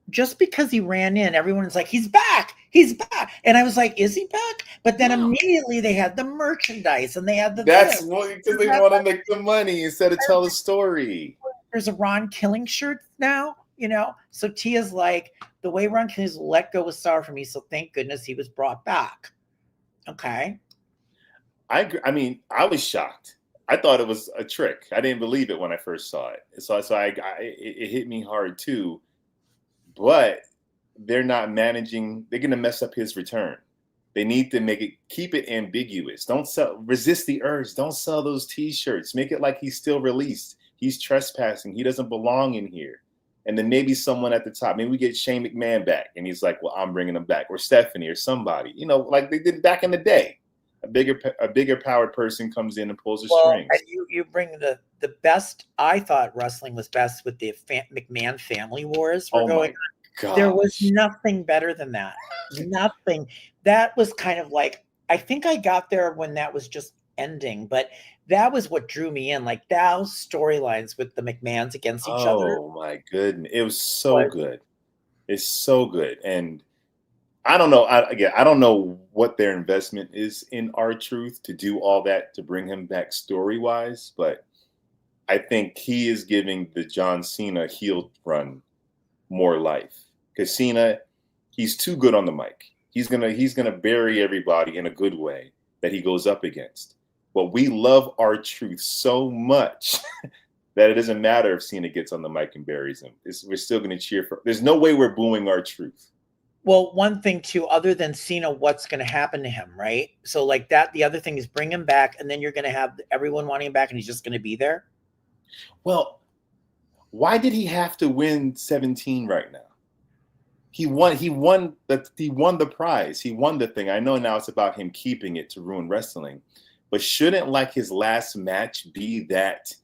Speaker 1: just because he ran in, everyone's like, he's back. He's back. And I was like, is he back? But then immediately they had the merchandise and they had the.
Speaker 2: That's because they want to make the money instead of tell a story.
Speaker 1: There's a Ron Killing shirt now, So Tia's like, the way Ron Killing's let go was sour for me. So thank goodness he was brought back. Okay.
Speaker 2: I mean, I was shocked. I thought it was a trick. I didn't believe it when I first saw it. So it hit me hard too. But they're not managing. They're going to mess up his return. They need to keep it ambiguous. Resist the urge. Don't sell those T-shirts. Make it like he's still released. He's trespassing. He doesn't belong in here. And then maybe someone at the top. Maybe we get Shane McMahon back, and he's like, "Well, I'm bringing him back," or Stephanie, or somebody. Like they did back in the day. A bigger powered person comes in and pulls the strings.
Speaker 1: And you bring the best. I thought wrestling was best with the McMahon family wars were going on.
Speaker 2: Gosh.
Speaker 1: There was nothing better than that. Nothing. That was kind of like, I think I got there when that was just ending, but that was what drew me in. Like those storylines with the McMahons against each other.
Speaker 2: Oh my goodness. It was so good. It's so good. And I don't know. I don't know what their investment is in R-Truth to do all that to bring him back story-wise, but I think he is giving the John Cena heel run more life. Because Cena, he's too good on the mic. He's gonna bury everybody in a good way that he goes up against. But we love R-Truth so much that it doesn't matter if Cena gets on the mic and buries him. We're still gonna cheer for. There's no way we're booing R-Truth.
Speaker 1: Well, one thing too, other than Cena, what's going to happen to him, right? So like that, the other thing is bring him back, and then you're going to have everyone wanting him back, and he's just going to be there.
Speaker 2: Well, why did he have to win 17 right now? He won the prize. He won the thing. I know now it's about him keeping it to ruin wrestling, but shouldn't like his last match be that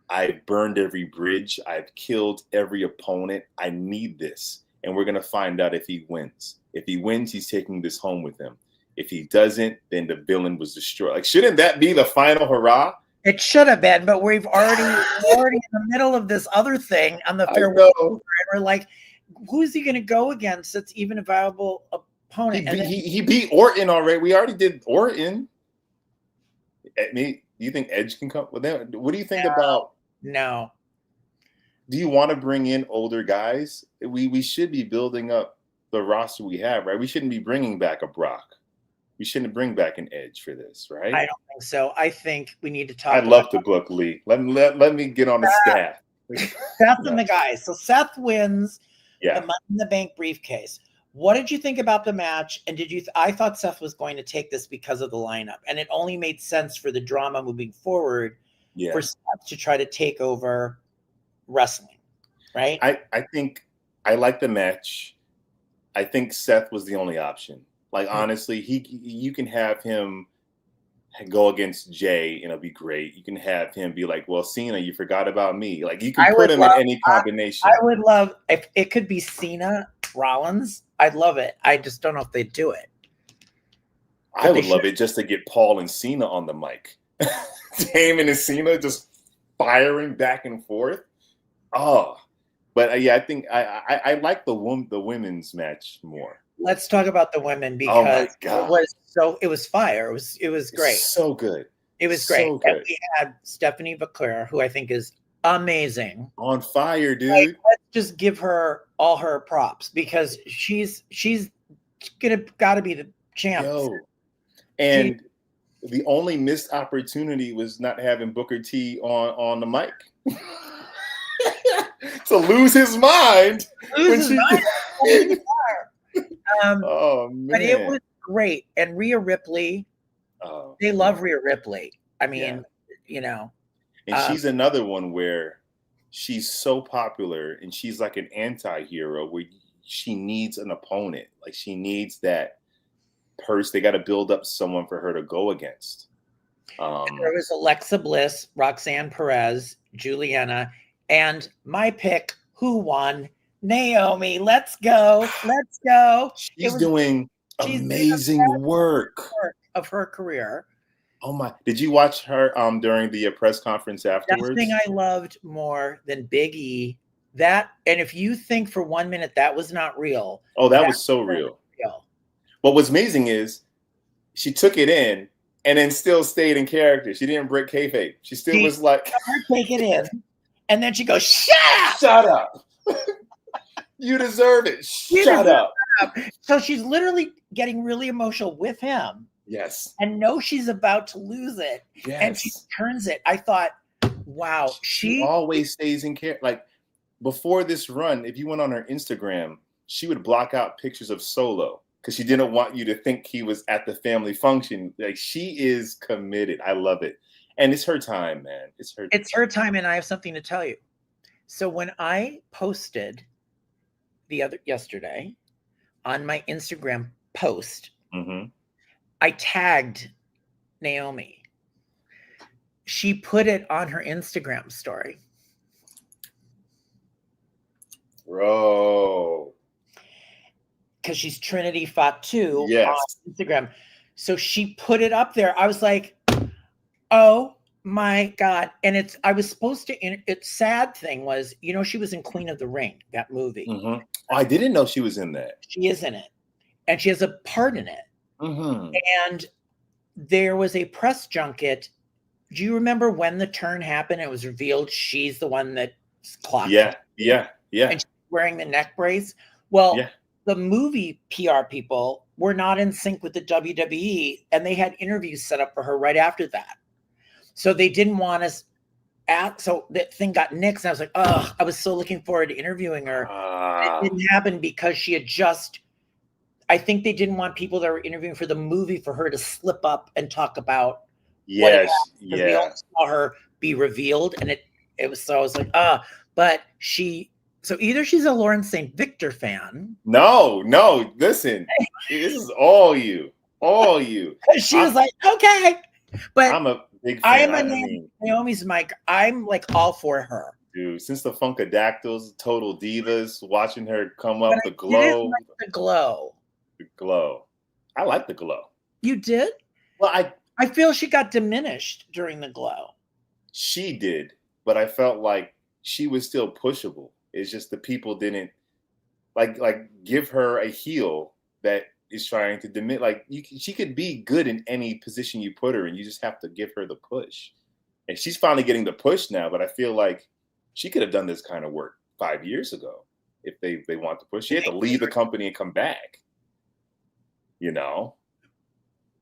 Speaker 2: I've burned every bridge, I've killed every opponent, I need this. And we're going to find out if he wins. If he wins, he's taking this home with him. If he doesn't, then the villain was destroyed. Like, shouldn't that be the final hurrah?
Speaker 1: It should have been, but we're already in the middle of this other thing on the farewell. And we're like, who's he going to go against that's even a viable opponent?
Speaker 2: He beat Orton already. We already did Orton. Do you think Edge can come with them? What do you think about?
Speaker 1: No.
Speaker 2: Do you want to bring in older guys? We should be building up the roster we have, right? We shouldn't be bringing back a Brock. We shouldn't bring back an Edge for this, right?
Speaker 1: I don't think so. I think we need to talk.
Speaker 2: I'd love to book Lee. Let me get on the staff.
Speaker 1: Seth and the guys. So Seth wins the Money in the Bank briefcase. What did you think about the match? And I thought Seth was going to take this because of the lineup, and it only made sense for the drama moving forward for Seth to try to take over wrestling, right?
Speaker 2: I think I like the match. I think Seth was the only option. Like, honestly, you can have him go against Jay and it'll be great. You can have him be like, well, Cena, you forgot about me. Like, you can put him in any combination.
Speaker 1: I would love if it could be Cena Rollins. I'd love it. I just don't know if they'd do it.
Speaker 2: I would love it just to get Paul and Cena on the mic. Heyman and Cena just firing back and forth. Oh, but I think I like the women's match more.
Speaker 1: Let's talk about the women because it was fire. It was great.
Speaker 2: So good.
Speaker 1: It was great. So and we had Stephanie Vaquer, who I think is amazing.
Speaker 2: On fire, dude.
Speaker 1: Like, let's just give her all her props because she's got to be the champ.
Speaker 2: And the only missed opportunity was not having Booker T on the mic. To lose his mind. Oh man!
Speaker 1: But it was great, and Rhea Ripley. They love Rhea Ripley. I mean, and
Speaker 2: she's another one where she's so popular, and she's like an anti-hero where she needs an opponent. Like, she needs that person. They got to build up someone for her to go against.
Speaker 1: There was Alexa Bliss, Roxanne Perez, Juliana. And my pick, who won? Naomi. Let's go. Let's go.
Speaker 2: She's doing Amazing work
Speaker 1: of her career.
Speaker 2: Oh my! Did you watch her during the press conference afterwards?
Speaker 1: Nothing I loved more than Big E. That, and if you think for 1 minute that was not real,
Speaker 2: that was so real. But what's amazing is she took it in and then still stayed in character. She didn't break kayfabe. She still was like,
Speaker 1: take it in, and then she goes, "Shut up!
Speaker 2: Shut up! You deserve it. Shut up!"
Speaker 1: So she's literally getting really emotional with him.
Speaker 2: Yes.
Speaker 1: And knows she's about to lose it.
Speaker 2: Yes.
Speaker 1: And she turns it. I thought, wow, she
Speaker 2: always stays in care. Like before this run, if you went on her Instagram, she would block out pictures of Solo because she didn't want you to think he was at the family function. Like she is committed. I love it. And it's her time, man. It's her
Speaker 1: time. And I have something to tell you. So when I posted yesterday on my Instagram post, I tagged Naomi. She put it on her Instagram story.
Speaker 2: Bro.
Speaker 1: Because she's Trinity Fatu
Speaker 2: on
Speaker 1: Instagram. So she put it up there. I was like, oh my God. And I was supposed to, it's sad thing was, she was in Queen of the Ring, that movie.
Speaker 2: Oh, I didn't know she was in that.
Speaker 1: She is in it. And she has a part in it. And there was a press junket. Do you remember when the turn happened? It was revealed she's the one that clocked.
Speaker 2: Yeah.
Speaker 1: And she's wearing the neck brace. Well, the movie PR people were not in sync with the WWE, and they had interviews set up for her right after that. So they didn't want us so that thing got nixed. And I was like, oh, I was so looking forward to interviewing her. It didn't happen because she had I think they didn't want people that were interviewing for the movie for her to slip up and talk about. We all saw her be revealed, and it was so I was like, but so either she's a Lawrence St. Victor fan.
Speaker 2: No, listen, this is all you.
Speaker 1: She was like, okay, but
Speaker 2: I'm a big fan.
Speaker 1: I am Naomi's Mike. I'm like all for her.
Speaker 2: Dude, since the Funkadactyls, Total Divas, watching her come up, the glow.
Speaker 1: The glow.
Speaker 2: The glow. I like the glow.
Speaker 1: You did?
Speaker 2: Well,
Speaker 1: I feel she got diminished during the glow.
Speaker 2: She did, but I felt like she was still pushable. It's just the people didn't like give her a heel that is trying to diminish. Like she could be good in any position you put her in. You just have to give her the push. And she's finally getting the push now, but I feel like she could have done this kind of work 5 years ago if they want to push. She had to leave the company and come back.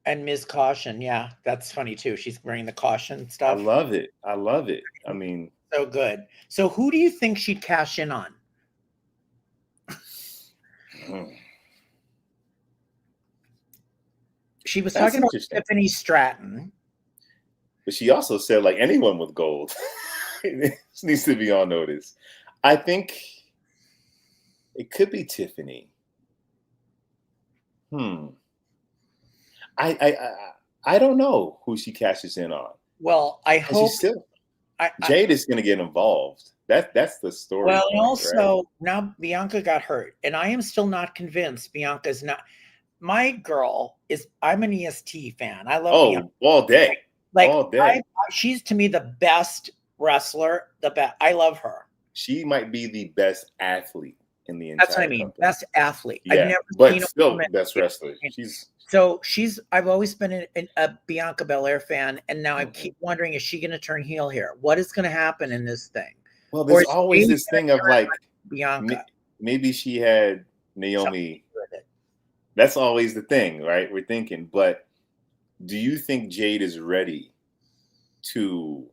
Speaker 1: And Ms. Caution, yeah, that's funny too. She's wearing the caution stuff.
Speaker 2: I love it. I mean,
Speaker 1: so good. So who do you think she'd cash in on? She was talking about Tiffany Stratton.
Speaker 2: But she also said like anyone with gold needs to be on notice. I think it could be Tiffany. I don't know who she cashes in on.
Speaker 1: Well, I hope
Speaker 2: Jade is going to get involved. That's the story.
Speaker 1: Well, and also now Bianca got hurt, and I am still not convinced Bianca's not. My girl is. I'm an EST fan. I love Bianca.
Speaker 2: All day.
Speaker 1: Like
Speaker 2: all day.
Speaker 1: She's to me the best wrestler. The best. I love her.
Speaker 2: She might be the best athlete in the entire.
Speaker 1: That's what I mean.
Speaker 2: Company.
Speaker 1: Best athlete.
Speaker 2: Yeah,
Speaker 1: I've never
Speaker 2: but
Speaker 1: seen
Speaker 2: still best wrestler.
Speaker 1: I've always been a Bianca Belair fan, and now I keep wondering, is she going to turn heel here? What is going to happen in this thing?
Speaker 2: Well, there's always this thing of like
Speaker 1: Bianca.
Speaker 2: Maybe she had Naomi. That's always the thing, right? We're thinking, but do you think Jade is ready to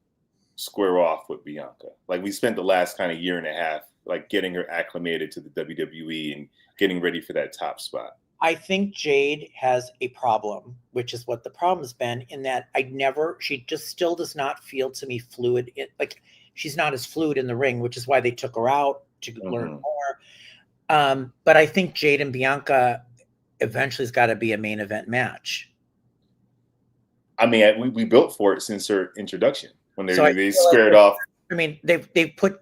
Speaker 2: square off with Bianca? Like we spent the last kind of year and a half, like getting her acclimated to the WWE and getting ready for that top spot.
Speaker 1: I think Jade has a problem, which is what the problem has been, in that she just still does not feel to me fluid. Like she's not as fluid in the ring, which is why they took her out to learn more. But I think Jade and Bianca eventually has got to be a main event match.
Speaker 2: I mean, we built for it since her introduction when they squared off.
Speaker 1: I mean, they put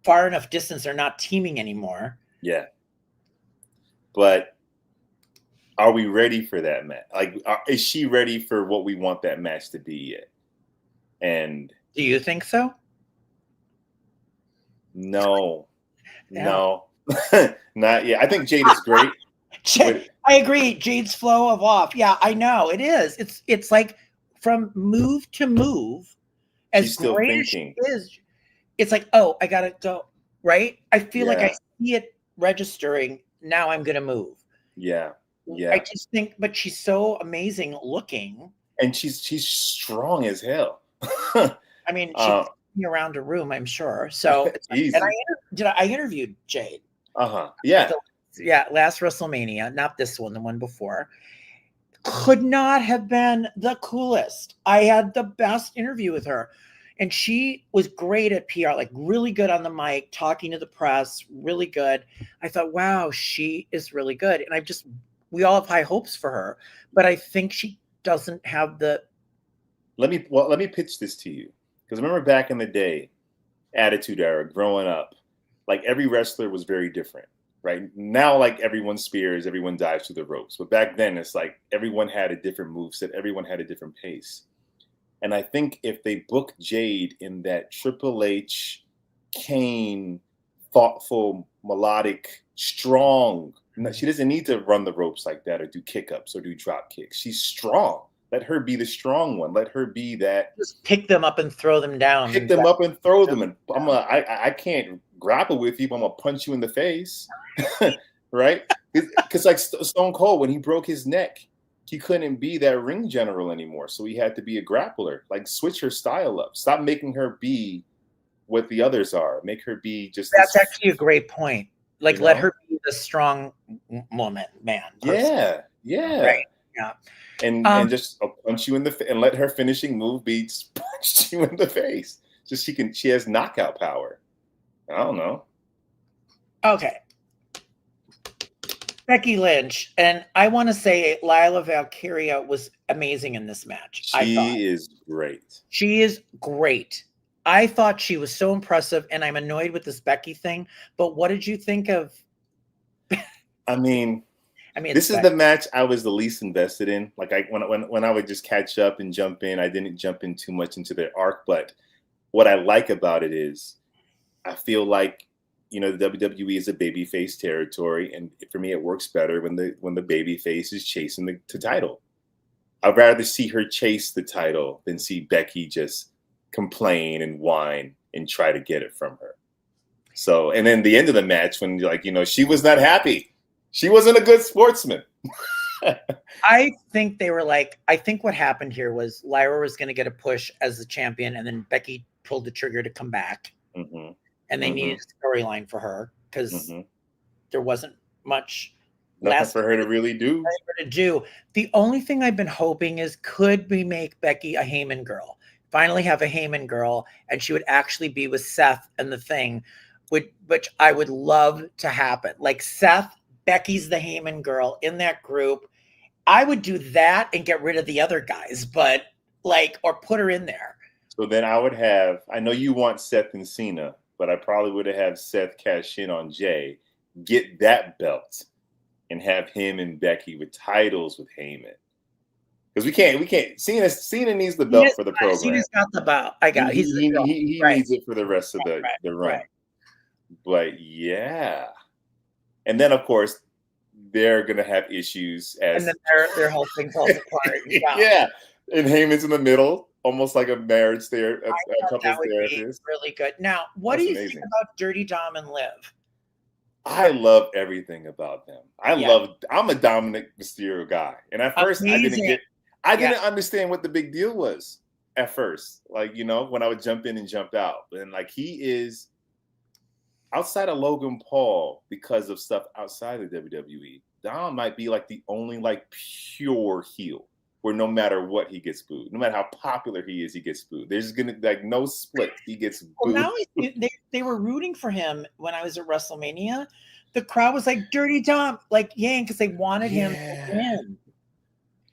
Speaker 1: far enough distance; they're not teaming anymore.
Speaker 2: Yeah, but are we ready for that match? Like, is she ready for what we want that match to be yet? And
Speaker 1: do you think so?
Speaker 2: No, not yet. I think Jade is great.
Speaker 1: I agree. Jade's flow of off. Yeah, I know it is. It's like from move to move, as
Speaker 2: still
Speaker 1: great
Speaker 2: thinking.
Speaker 1: as she is, it's like, oh, I gotta go. Right? I feel like I see it registering. Now I'm gonna move.
Speaker 2: Yeah.
Speaker 1: I just think, but she's so amazing looking,
Speaker 2: and she's strong as hell.
Speaker 1: I mean, she's around a room, I'm sure. So,
Speaker 2: easy.
Speaker 1: And I interviewed Jade.
Speaker 2: Yeah.
Speaker 1: Last WrestleMania, not this one, the one before. Could not have been the coolest. I had the best interview with her. And she was great at PR, like really good on the mic, talking to the press, really good. I thought, wow, she is really good. And we all have high hopes for her, but I think she doesn't have the.
Speaker 2: Let me pitch this to you. Because remember back in the day, Attitude Era, growing up, like every wrestler was very different, right? Now, like everyone spears, everyone dives through the ropes. But back then, it's like everyone had a different moveset, everyone had a different pace. And I think if they book Jade in that Triple H, Kane, thoughtful, melodic, strong, she doesn't need to run the ropes like that or do kick-ups or do drop kicks. She's strong. Let her be the strong one. Let her be that.
Speaker 1: Just pick them up and throw them down.
Speaker 2: Pick them up and throw them. And I can't grapple with you, but I'm going to punch you in the face. Right? Because like Stone Cold, when he broke his neck, he couldn't be that ring general anymore. So he had to be a grappler. Like, switch her style up. Stop making her be what the others are. Make her be just.
Speaker 1: That's actually a great point. Like, let her be the strong woman, man.
Speaker 2: Person. Yeah.
Speaker 1: Right. Yeah.
Speaker 2: And just punch you in the and let her finishing move be punch you in the face. Just she has knockout power. I don't know.
Speaker 1: Okay. Becky Lynch, and I want to say Lila Valkyria was amazing in this match.
Speaker 2: She is great.
Speaker 1: She is great. I thought she was so impressive, and I'm annoyed with this Becky thing. But what did you think of?
Speaker 2: I mean, this is the match I was the least invested in. Like when I would just catch up and jump in, I didn't jump in too much into their arc. But what I like about it is, I feel like, you know, the WWE is a babyface territory, and for me, it works better when the babyface is chasing the title. I'd rather see her chase the title than see Becky just complain and whine and try to get it from her. So, and then the end of the match, when she was not happy, she wasn't a good sportsman.
Speaker 1: I think they were like, I think what happened here was Lyra was going to get a push as the champion, and then Becky pulled the trigger to come back.
Speaker 2: Mm-hmm.
Speaker 1: And they needed a storyline for her because there wasn't much
Speaker 2: nothing for her to really do.
Speaker 1: The only thing I've been hoping is, could we make Becky a Heyman girl? Finally have a Heyman girl, and she would actually be with Seth and the Thing, which I would love to happen. Like Seth, Becky's the Heyman girl in that group. I would do that and get rid of the other guys, but or put her in there.
Speaker 2: So then I know you want Seth and Cena, but I probably would have Seth cash in on Jay, get that belt, and have him and Becky with titles with Heyman. Because we can't. Cena needs the belt for the program.
Speaker 1: Cena's got the belt.
Speaker 2: He needs it for the rest of the run. Right. But yeah, and then of course they're gonna have issues and
Speaker 1: then their whole thing falls apart.
Speaker 2: Yeah, and Heyman's in the middle. Almost like a marriage there, a couple's therapist.
Speaker 1: Really good. Now, what do you think about Dirty Dom and Liv?
Speaker 2: I love everything about them. I'm a Dominik Mysterio guy, and at first I didn't understand what the big deal was at first. When I would jump in and jump out, and he is outside of Logan Paul because of stuff outside of WWE. Dom might be the only pure heel, where no matter what, he gets booed. No matter how popular he is, he gets booed. There's gonna no split. He gets booed.
Speaker 1: Well, now they were rooting for him when I was at WrestleMania. The crowd was like, Dirty Dom, because they wanted him to win.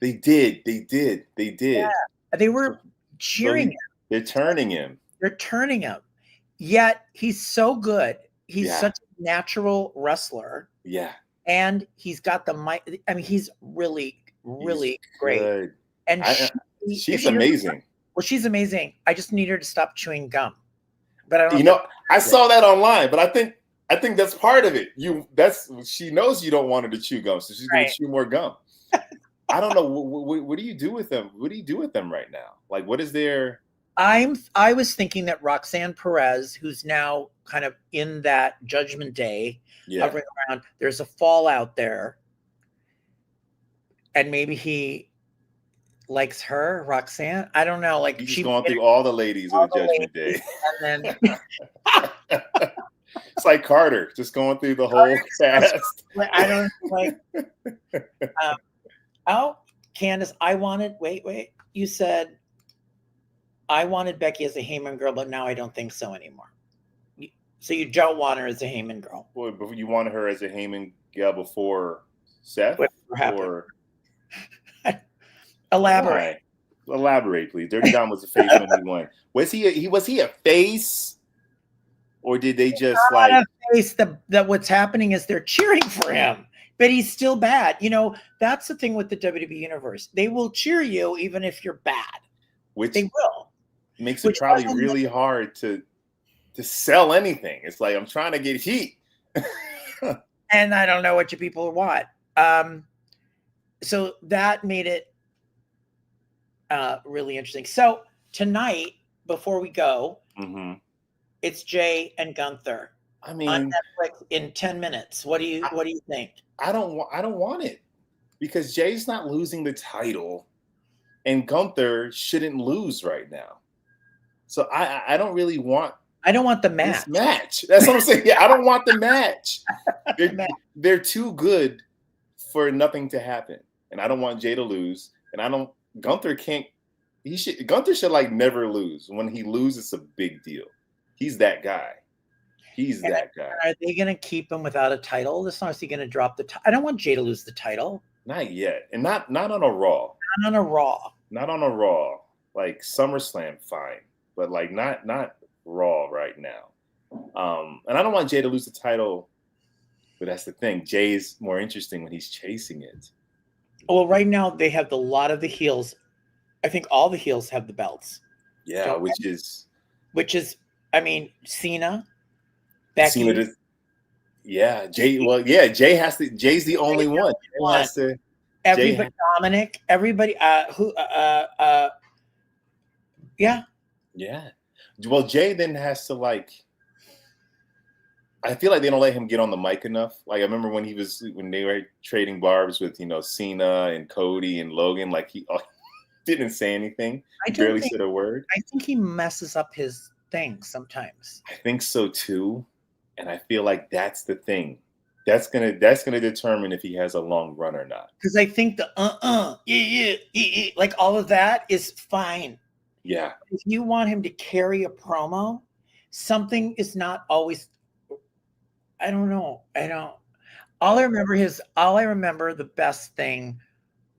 Speaker 2: They did.
Speaker 1: Yeah. They were cheering him.
Speaker 2: They're turning him.
Speaker 1: Yet he's so good. He's such a natural wrestler.
Speaker 2: Yeah.
Speaker 1: And he's got the mic. I mean, he's really great.
Speaker 2: Good.
Speaker 1: And
Speaker 2: she's amazing.
Speaker 1: Well, she's amazing. I just need her to stop chewing gum. But I don't.
Speaker 2: You know, I saw that online, but I think that's part of it. She knows you don't want her to chew gum, so she's going to chew more gum. I don't know. What do you do with them? What do you do with them right now? Like, what is their?
Speaker 1: I was thinking that Roxanne Perez, who's now kind of in that Judgment Day, hovering around, there's a fallout there, and maybe he likes her, Roxanne. I don't know. Like
Speaker 2: she's going through all the ladies of the Judgment Day, and then it's like Carter, just going through the whole cast.
Speaker 1: I don't like. Candace, wait. You said I wanted Becky as a Heyman girl, but now I don't think so anymore. So you don't want her as a Heyman girl?
Speaker 2: Well, but you wanted her as a Heyman girl before Seth? Or
Speaker 1: elaborate.
Speaker 2: Elaborate, please. Dirty Dom was a face when he won. Was he a face? Or did they just like a
Speaker 1: face? That what's happening is they're cheering for him, but he's still bad. You know, that's the thing with the WWE universe. They will cheer you even if you're bad.
Speaker 2: Which
Speaker 1: they will.
Speaker 2: Makes it probably really hard to sell anything. It's like I'm trying to get heat.
Speaker 1: And I don't know what you people want. So that made it really interesting. So tonight, before we go, it's Jay and Gunther.
Speaker 2: I mean,
Speaker 1: on Netflix in 10 minutes. What do you think?
Speaker 2: I don't want it because Jay's not losing the title, and Gunther shouldn't lose right now. So I don't really want.
Speaker 1: I don't want the match.
Speaker 2: That's what I'm saying. Yeah, I don't want the match. They're too good for nothing to happen, and I don't want Jay to lose. And Gunther can't. Gunther should like never lose. When he loses, it's a big deal. He's that guy. That guy.
Speaker 1: Are they going to keep him without a title? This time, is he going to drop the title? I don't want Jay to lose the title.
Speaker 2: Not yet, and not on a Raw.
Speaker 1: Not on a Raw.
Speaker 2: Not on a Raw. Like SummerSlam, fine, but like not Raw right now. And I don't want Jay to lose the title, but that's the thing. Jay's more interesting when he's chasing it.
Speaker 1: Well, right now they have a lot of the heels. I think all the heels have the belts.
Speaker 2: Yeah, which is,
Speaker 1: I mean, Cena, Becky.
Speaker 2: Jay. Well, yeah, Jay has to. Jay's the only one. Jay has to.
Speaker 1: Everybody, Dominik, everybody. Yeah.
Speaker 2: Well, Jay then has to like. I feel like they don't let him get on the mic enough. Like I remember when they were trading barbs with Cena and Cody and Logan. Like he didn't say anything. He barely said a word.
Speaker 1: I think he messes up his thing sometimes.
Speaker 2: I think so too, and I feel like that's the thing. That's gonna determine if he has a long run or not.
Speaker 1: Because I think the like all of that is fine.
Speaker 2: Yeah.
Speaker 1: If you want him to carry a promo, something is not always. I don't know. All I remember the best thing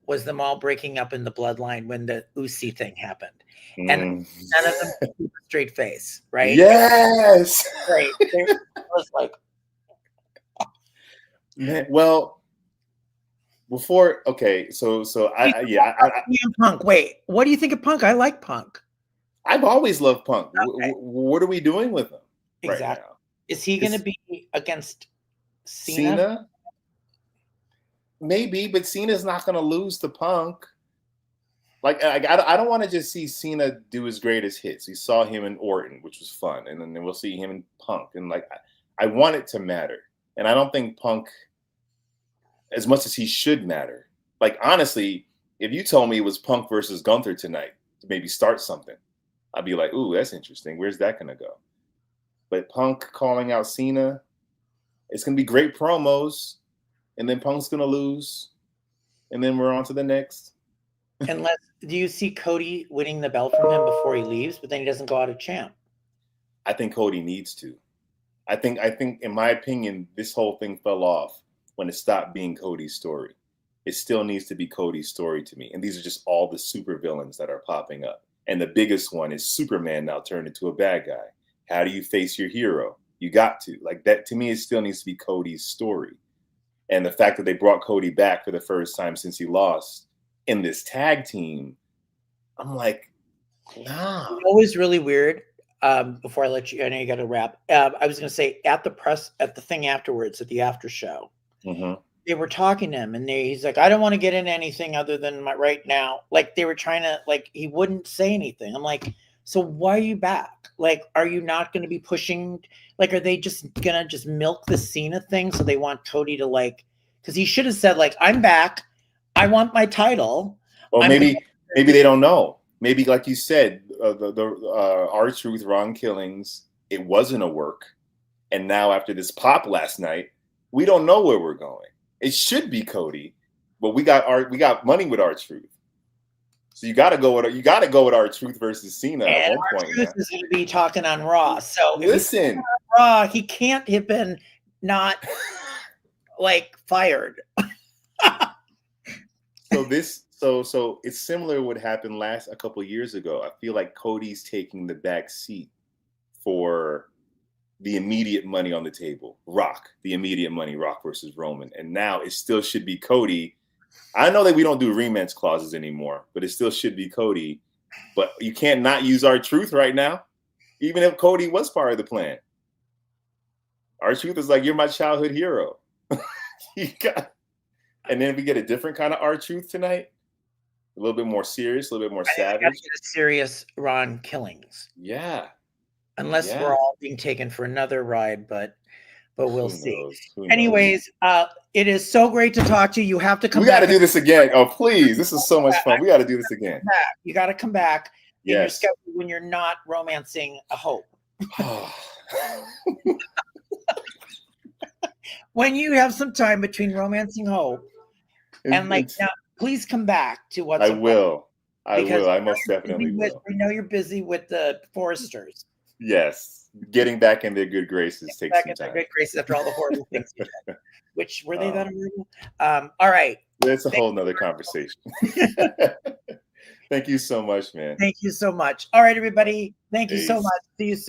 Speaker 1: was them all breaking up in the Bloodline when the Uzi thing happened. And none of them could keep a straight face, right?
Speaker 2: Yes.
Speaker 1: Right. It was like.
Speaker 2: Well, before so
Speaker 1: Punk. Wait, what do you think of Punk? I like Punk.
Speaker 2: I've always loved Punk.
Speaker 1: Okay.
Speaker 2: What are we doing with him right now?
Speaker 1: Is he going to be against
Speaker 2: Cena? Maybe, but Cena's not going to lose to Punk. Like I don't want to just see Cena do his greatest hits. We saw him in Orton, which was fun, and then we'll see him in Punk, and like I want it to matter. And I don't think Punk, as much as he should matter. Like, honestly, if you told me it was Punk versus Gunther tonight to maybe start something, I'd be like, ooh, that's interesting. Where's that going to go? But Punk calling out Cena, it's going to be great promos, and then Punk's going to lose, and then we're on to the next.
Speaker 1: Unless, do you see Cody winning the belt from him before he leaves, but then he doesn't go out of champ?
Speaker 2: I think Cody needs to. I think, in my opinion, this whole thing fell off when it stopped being Cody's story. It still needs to be Cody's story to me. And these are just all the super villains that are popping up. And the biggest one is Superman now turned into a bad guy. How do you face your hero? You got to. Like that, to me, it still needs to be Cody's story. And the fact that they brought Cody back for the first time since he lost in this tag team, I'm like, nah.
Speaker 1: It was really weird. Before I let you, I know you got to wrap. I was going to say at the thing afterwards, at the after show, they were talking to him, and he's like, I don't want to get into anything other than my right now. Like, they were trying to, like, he wouldn't say anything. I'm like, so why are you back? Like, are you not going to be pushing? Like, are they just going to just milk the Cena thing? So they want Cody to, like, because he should have said, like, I'm back. I want my title.
Speaker 2: Well, maybe they don't know. Maybe, like you said, the R-Truth, Ron Killings, it wasn't a work. And now after this pop last night, we don't know where we're going. It should be Cody, but we got money with R-Truth. So you got to go with R-Truth versus Cena at one point.
Speaker 1: R-Truth is going to be talking on Raw. So
Speaker 2: listen,
Speaker 1: on Raw, he can't have been not like fired.
Speaker 2: So it's similar to what happened a couple of years ago. I feel like Cody's taking the back seat for the immediate money on the table. The immediate money, Rock versus Roman. And now it still should be Cody. I know that we don't do rematch clauses anymore, but it still should be Cody. But you can't not use R-Truth right now, even if Cody was part of the plan. R-Truth is like, you're my childhood hero. And then we get a different kind of R-Truth tonight. A little bit more serious, a little bit more savage.
Speaker 1: That's a serious Ron Killings.
Speaker 2: Yeah.
Speaker 1: Unless we're all being taken for another ride, but we'll see.
Speaker 2: Who
Speaker 1: Anyways, it is so great to talk to you. You have to come back.
Speaker 2: We got to do this again. Oh, please. This is so much fun. We got to do this again.
Speaker 1: You got to come back in your
Speaker 2: Yes.
Speaker 1: schedule when you're not romancing a hope. When you have some time between romancing hope and now, please come back to what's
Speaker 2: I will. I most definitely will.
Speaker 1: I know you're busy with the Foresters.
Speaker 2: Yes. Getting back in their good graces takes some time.
Speaker 1: Good graces after all the horrible things we did. Which were they that horrible? All right.
Speaker 2: That's a whole nother conversation. Thank you so much, man.
Speaker 1: Thank you so much. All right, everybody. Thank you so much. See you soon.